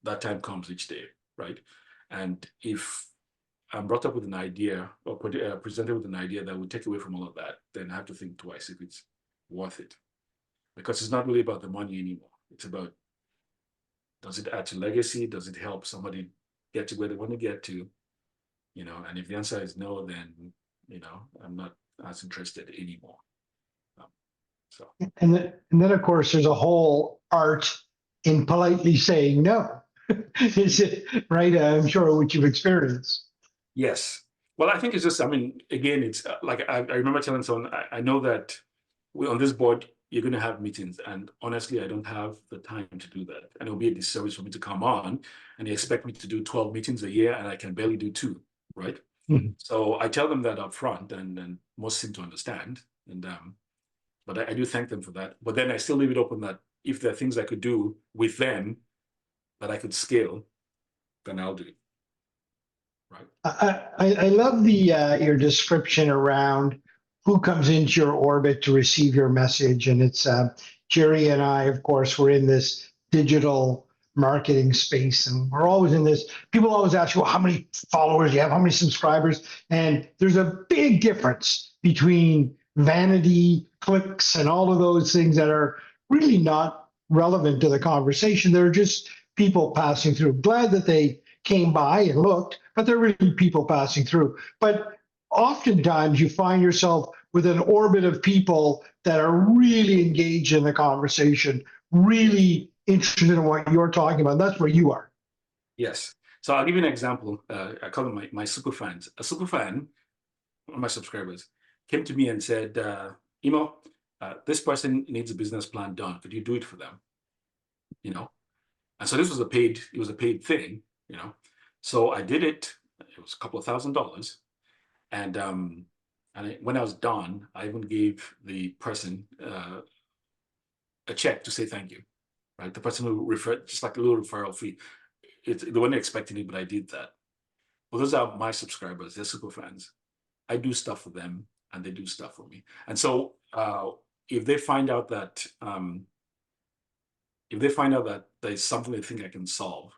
that time comes each day, right? And if I'm brought up with an idea or presented with an idea that would take away from all of that, then I have to think twice if it's worth it. Because it's not really about the money anymore. It's about, does it add to legacy? Does it help somebody get to where they want to get to? You know, and if the answer is no, then, you know, I'm not as interested anymore. And then, of course, there's a whole art in politely saying no. Is it right? I'm sure what you've experienced. Yes. Well, I think it's just, I mean, again, it's like I remember telling someone, I know that on this board, you're going to have meetings. And honestly, I don't have the time to do that. And it'll be a disservice for me to come on and they expect me to do 12 meetings a year and I can barely do 2, right? Mm-hmm. So I tell them that up front and most seem to understand. And but I do thank them for that. But then I still leave it open that if there are things I could do with them that I could scale, then I'll do it. Right. I love the your description around who comes into your orbit to receive your message. And it's Jerry and I, of course, we're in this digital marketing space and we're always in this. People always ask you, well, how many followers do you have? How many subscribers? And there's a big difference between vanity, clicks, and all of those things that are really not relevant to the conversation. They're just people passing through. Glad that they came by and looked, but they're really people passing through. But oftentimes you find yourself with an orbit of people that are really engaged in the conversation, really interested in what you're talking about. That's where you are. Yes. So I'll give you an example. I call them my super fans. A super fan, one of my subscribers, came to me and said, Emo, this person needs a business plan done. Could you do it for them? You know? And so this was it was a paid thing, you know? So I did it. It was a couple of $1,000s. And when I was done, I even gave the person a check to say thank you, right? The person who referred, just like a little referral fee. They weren't expecting it, but I did that. Well, those are my subscribers. They're super fans. I do stuff for them, and they do stuff for me. And so if they find out that there's something they think I can solve,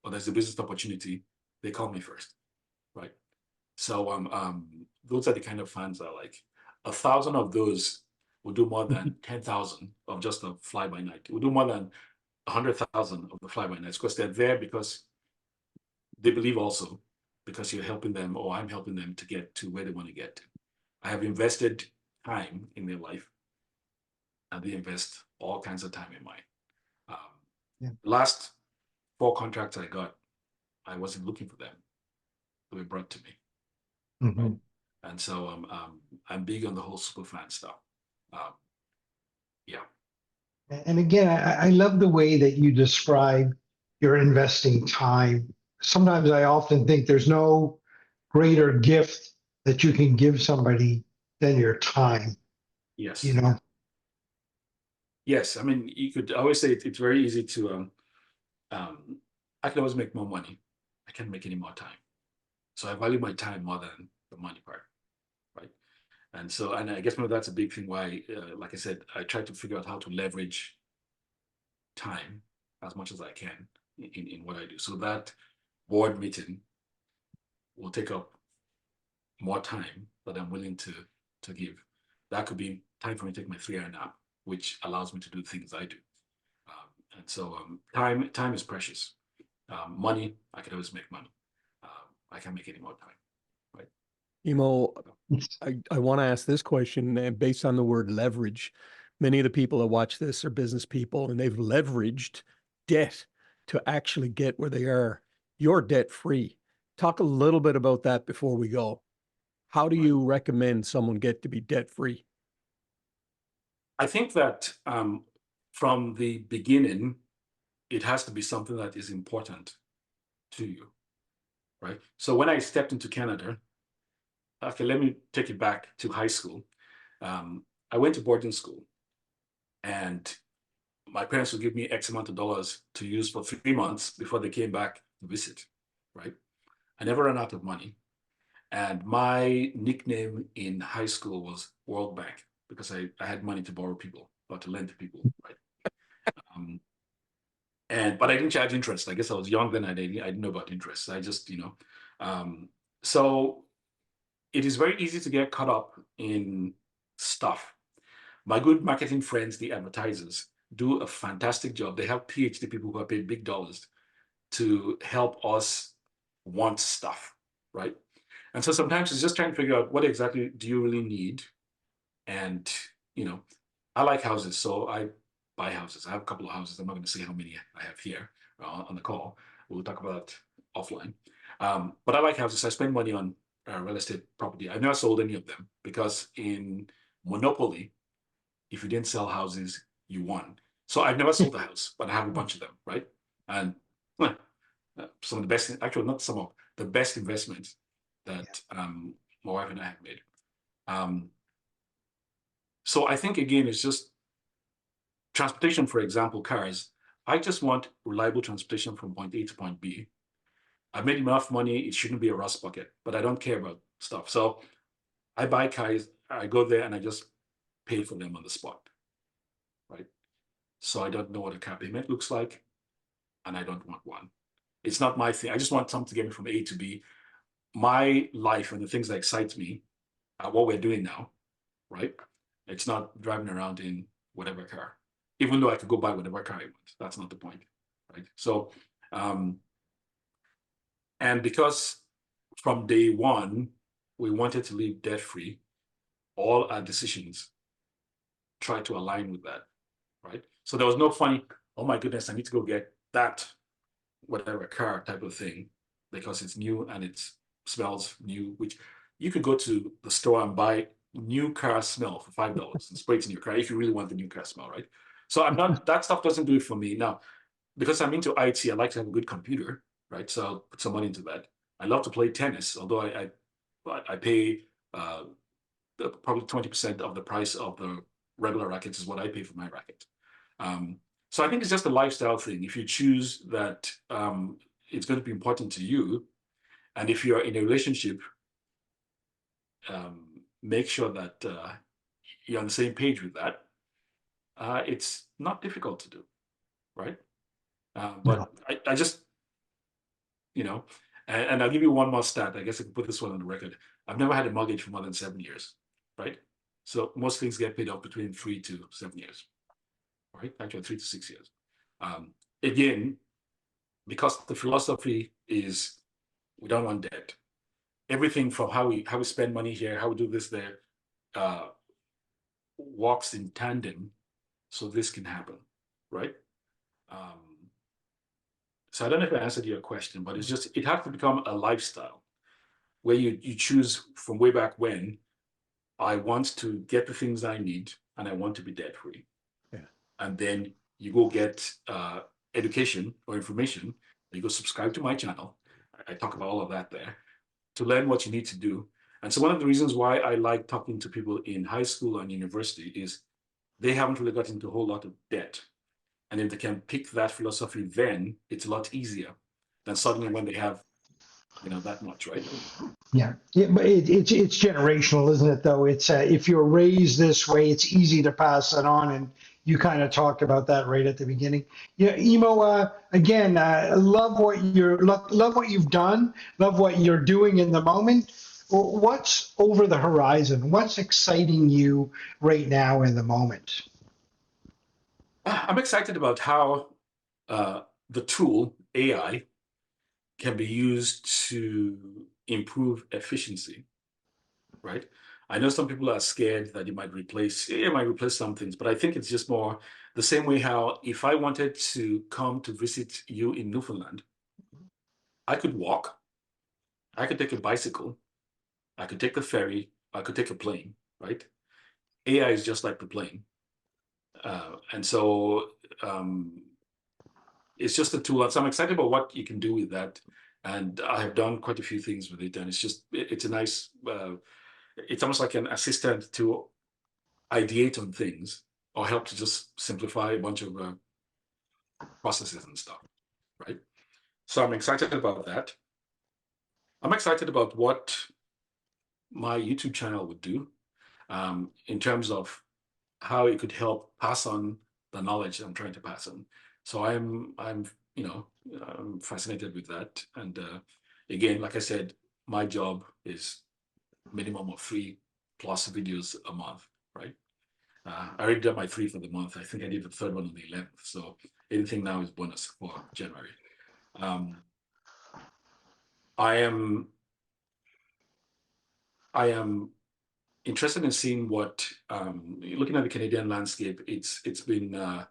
or there's a business opportunity, they call me first, right? So those are the kind of fans I like. 1,000 of those will do more than 10,000 of just a fly-by-night. Will do more than 100,000 of the fly-by-nights, because they're there because they believe also, because you're helping them, or I'm helping them to get to where they want to get to. I have invested time in their life, and they invest all kinds of time in mine. Last 4 contracts I got, I wasn't looking for them. They were brought to me. Mm-hmm. And so I'm big on the whole super fan stuff. Yeah. And again, I love the way that you describe your investing time. Sometimes I often think there's no greater gift that you can give somebody than your time. Yes. You know? Yes. I mean, you could always say it's very easy to, I can always make more money. I can't make any more time. So I value my time more than the money part, right? And so, and I guess maybe that's a big thing why, like I said, I try to figure out how to leverage time as much as I can in what I do. So that board meeting will take up more time that I'm willing to give. That could be time for me to take my 3-hour nap, which allows me to do things I do. And so time is precious. Money, I could always make money. I can't make any more time, right? Emo, I want to ask this question based on the word leverage. Many of the people that watch this are business people, and they've leveraged debt to actually get where they are. You're debt free. Talk a little bit about that before we go. How do you recommend someone get to be debt free? I think that from the beginning, it has to be something that is important to you, right? So when I stepped into Canada, okay, let me take it back to high school. I went to boarding school, and my parents would give me X amount of dollars to use for 3 months before they came back to visit, right? I never ran out of money. And my nickname in high school was World Bank, because I had money to borrow people or to lend to people, right? But I didn't charge interest. I guess I was young then. I didn't know about interest. I just, so it is very easy to get caught up in stuff. My good marketing friends, the advertisers, do a fantastic job. They have PhD people who are paid big dollars to help us want stuff, right? And so sometimes it's just trying to figure out what exactly do you really need. And, I like houses, so I buy houses. I have a couple of houses. I'm not going to say how many I have here on the call. We'll talk about that offline. But I like houses. I spend money on real estate property. I've never sold any of them, because in Monopoly, if you didn't sell houses, you won. So I've never sold a house, but I have a bunch of them, right? And some of the best, actually not some of the best investments that my wife and I have made. So I think, again, it's just transportation, for example, cars. I just want reliable transportation from point A to point B. I've made enough money. It shouldn't be a rust bucket, but I don't care about stuff. So I buy cars, I go there and I just pay for them on the spot, right? So I don't know what a car payment looks like, and I don't want one. It's not my thing. I just want something to get me from A to B. My life and the things that excite me are what we're doing now, right? It's not driving around in whatever car, even though I could go buy whatever car I want. That's not the point, right? So, and because from day one, we wanted to live debt-free, all our decisions try to align with that, right? So there was no funny, oh my goodness, I need to go get that whatever car type of thing because it's new and it smells new, which you could go to the store and buy new car smell for $5 and spray it in your car if you really want the new car smell, right? So I'm not, that stuff doesn't do it for me. Now, because I'm into IT, I like to have a good computer, right? So I'll put some money into that. I love to play tennis, although I pay probably 20% of the price of the regular rackets is what I pay for my racket. So I think it's just a lifestyle thing. If you choose that it's going to be important to you, and if you're in a relationship, make sure that you're on the same page with that. It's not difficult to do, right? But I just, and I'll give you one more stat. I guess I can put this one on the record. I've never had a mortgage for more than 7 years, right? So most things get paid off between 3 to 7 years, right? Actually, 3 to 6 years. Again, because the philosophy is we don't want debt. Everything from how we spend money here, how we do this there, walks in tandem, so this can happen, right? So I don't know if I answered your question, but it's just it has to become a lifestyle where you choose from way back when I want to get the things I need and I want to be debt free. Yeah. And then you go get education or information. You go subscribe to my channel. I talk about all of that there to learn what you need to do. And so one of the reasons why I like talking to people in high school and university is they haven't really got into a whole lot of debt. And if they can pick that philosophy, then it's a lot easier than suddenly when they have, that much, right? Yeah, but it's generational, isn't it? Though it's if you're raised this way, it's easy to pass it on, and you kind of talked about that right at the beginning. Yeah, Emo. Again, love what you've done. Love what you're doing in the moment. What's over the horizon? What's exciting you right now in the moment? I'm excited about how the tool AI can be used to improve efficiency, right? I know some people are scared that it might replace some things, but I think it's just more the same way how if I wanted to come to visit you in Newfoundland, I could walk, I could take a bicycle, I could take the ferry, I could take a plane, right? AI is just like the plane. And so it's just a tool. So I'm excited about what you can do with that. And I have done quite a few things with it. And it's a nice, it's almost like an assistant to ideate on things or help to just simplify a bunch of processes and stuff, right? So I'm excited about that. I'm excited about what my YouTube channel would do in terms of how it could help pass on the knowledge I'm trying to pass on. So I'm fascinated with that. And again, like I said, my job is minimum of 3+ videos a month, right? I already did my 3 for the month. I think I did the 3rd one on the 11th. So anything now is bonus for January. I am interested in seeing what, looking at the Canadian landscape, it's been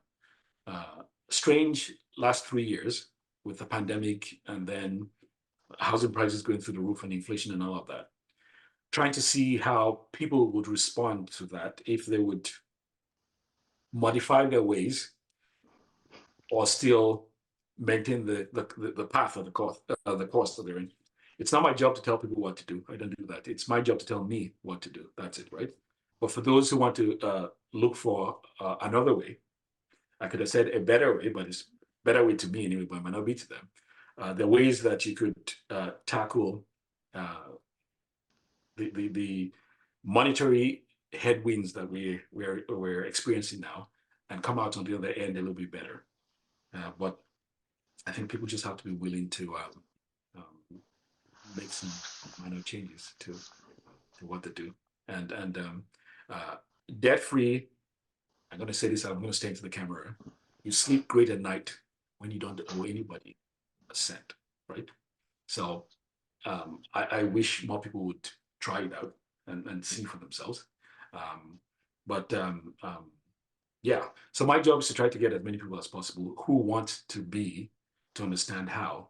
strange last 3 years with the pandemic and then housing prices going through the roof and inflation and all of that. Trying to see how people would respond to that, if they would modify their ways or still maintain the path of the course that they're in. It's not my job to tell people what to do. I don't do that. It's my job to tell me what to do. That's it, right? But for those who want to look for another way, I could have said a better way, but it's a better way to me anyway, but it might not be to them. There are ways that you could tackle the monetary headwinds that we're experiencing now and come out on the other end a little bit better. But I think people just have to be willing to make some minor changes to what they do. And debt-free, I'm going to say this, I'm going to stay into the camera. You sleep great at night when you don't owe anybody a cent, right? So I wish more people would try it out and see for themselves. Yeah, so my job is to try to get as many people as possible who want to understand how,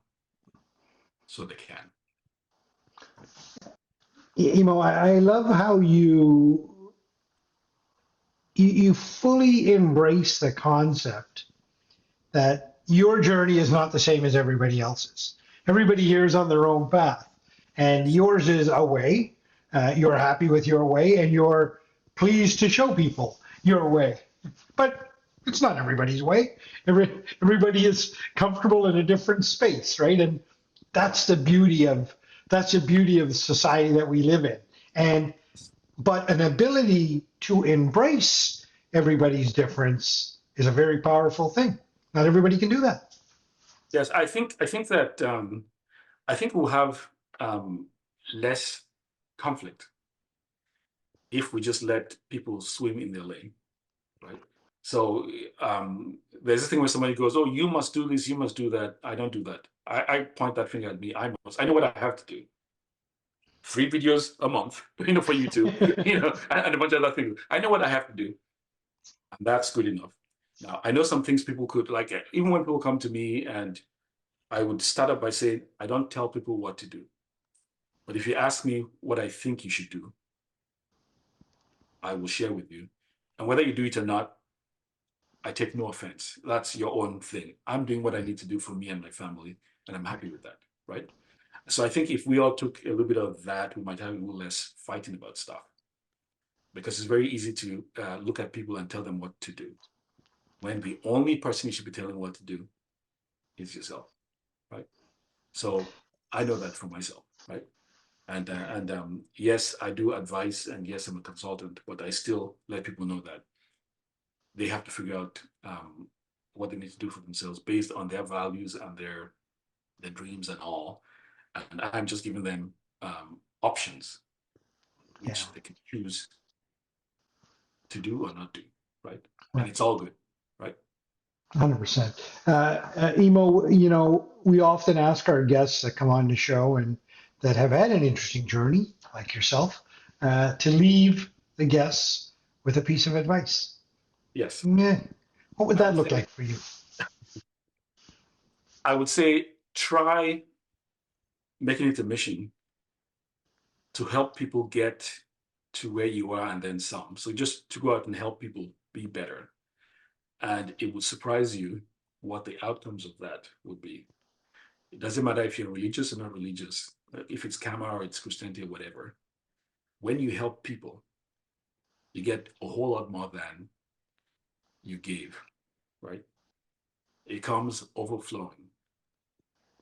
so they can. Emo, I love how you fully embrace the concept that your journey is not the same as everybody else's. Everybody here is on their own path, and yours is a way. You're happy with your way, and you're pleased to show people your way. But it's not everybody's way. Everybody is comfortable in a different space, right? And that's the beauty of the society that we live in. But an ability to embrace everybody's difference is a very powerful thing. Not everybody can do that. Yes, I think that I think we'll have less conflict if we just let people swim in their lane, right? So there's a thing where somebody goes, "Oh, you must do this, you must do that." I don't do that. I point that finger at me. I know what I have to do. 3 videos a month, for YouTube, and a bunch of other things. I know what I have to do, and that's good enough. Now, I know some things people could like, even when people come to me, and I would start up by saying, I don't tell people what to do. But if you ask me what I think you should do, I will share with you. And whether you do it or not, I take no offense. That's your own thing. I'm doing what I need to do for me and my family, and I'm happy with that, right? So I think if we all took a little bit of that, we might have a little less fighting about stuff. Because it's very easy to look at people and tell them what to do, when the only person you should be telling what to do is yourself, right? So I know that for myself, right? And yes, I do advice, and yes, I'm a consultant, but I still let people know that they have to figure out what they need to do for themselves based on their values and their dreams and all. And I'm just giving them options which they can choose to do or not do, right? And it's all good, right? 100%. Emo, we often ask our guests that come on the show and that have had an interesting journey, like yourself, to leave the guests with a piece of advice. Yes. Yeah. What would that look like for you? I would say try making it a mission to help people get to where you are and then some. So just to go out and help people be better. And it would surprise you what the outcomes of that would be. It doesn't matter if you're religious or not religious, if it's Kama or it's Christianity or whatever. When you help people, you get a whole lot more than you gave, right? It comes overflowing,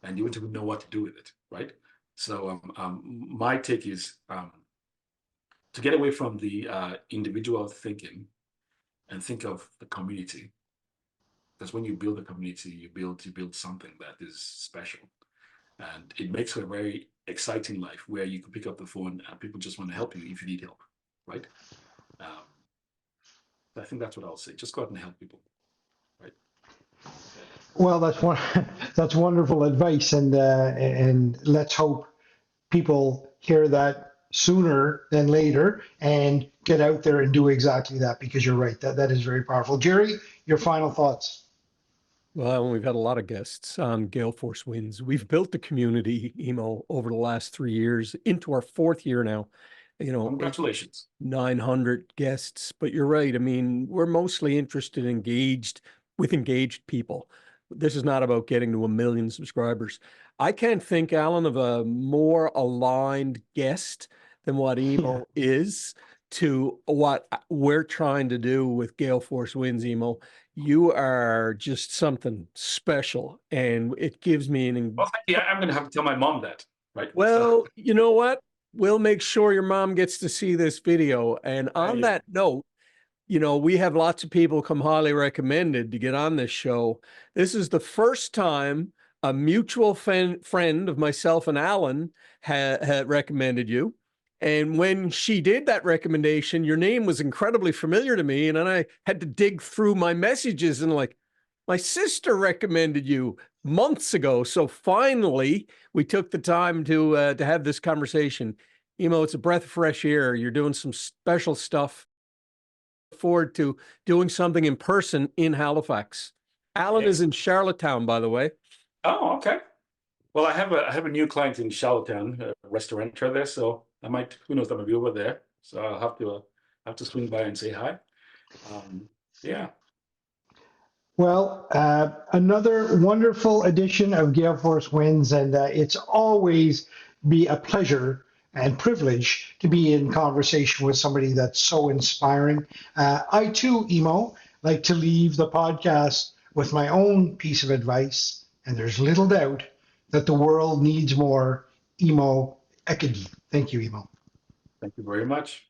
and you want to know what to do with it, right? So my take is to get away from the individual thinking and think of the community. Because when you build a community, you build something that is special. And it makes for a very exciting life where you can pick up the phone and people just want to help you if you need help, right? I think that's what I'll say. Just go out and help people, right? Well, that's wonderful advice, and let's hope people hear that sooner than later and get out there and do exactly that, because you're right. That is very powerful. Jerry, your final thoughts. Well, we've had a lot of guests on Gale Force Wins. We've built the community, Emo, over the last 3 years, into our 4th year now. Congratulations. 900 guests. But you're right. I mean, we're mostly interested, engaged people. This is not about getting to 1 million subscribers. I can't think, Alan, of a more aligned guest than what Emo is to what we're trying to do with Gale Force Wins, Emo. You are just something special, and it gives me an... Well, thank you. I'm going to have to tell my mom that, right? Well, you know what? We'll make sure your mom gets to see this video. And on that note, we have lots of people come highly recommended to get on this show. This is the first time a mutual friend of myself and Alan had recommended you. And when she did that recommendation, your name was incredibly familiar to me. And then I had to dig through my messages and my sister recommended you months ago. So finally, we took the time to have this conversation. Emo, it's a breath of fresh air. You're doing some special stuff. Look forward to doing something in person in Halifax. Alan is in Charlottetown, by the way. Oh, okay. Well, I have a new client in Charlottetown, a restaurateur there, so I might, who knows, I might be over there. So I'll have to swing by and say hi. Yeah. Well, another wonderful edition of Gale Force Wins, and it's always be a pleasure and privilege to be in conversation with somebody that's so inspiring. I too, Emo, like to leave the podcast with my own piece of advice, and there's little doubt that the world needs more Emo Ikede. Thank you, Emo. Thank you very much.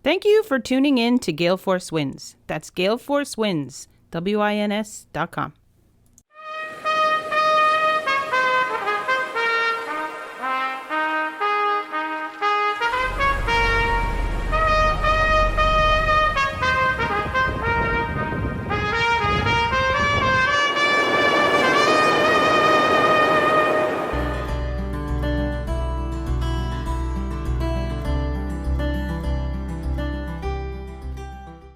Thank you for tuning in to Gale Force Wins. That's Gale Force Wins, WINS.com.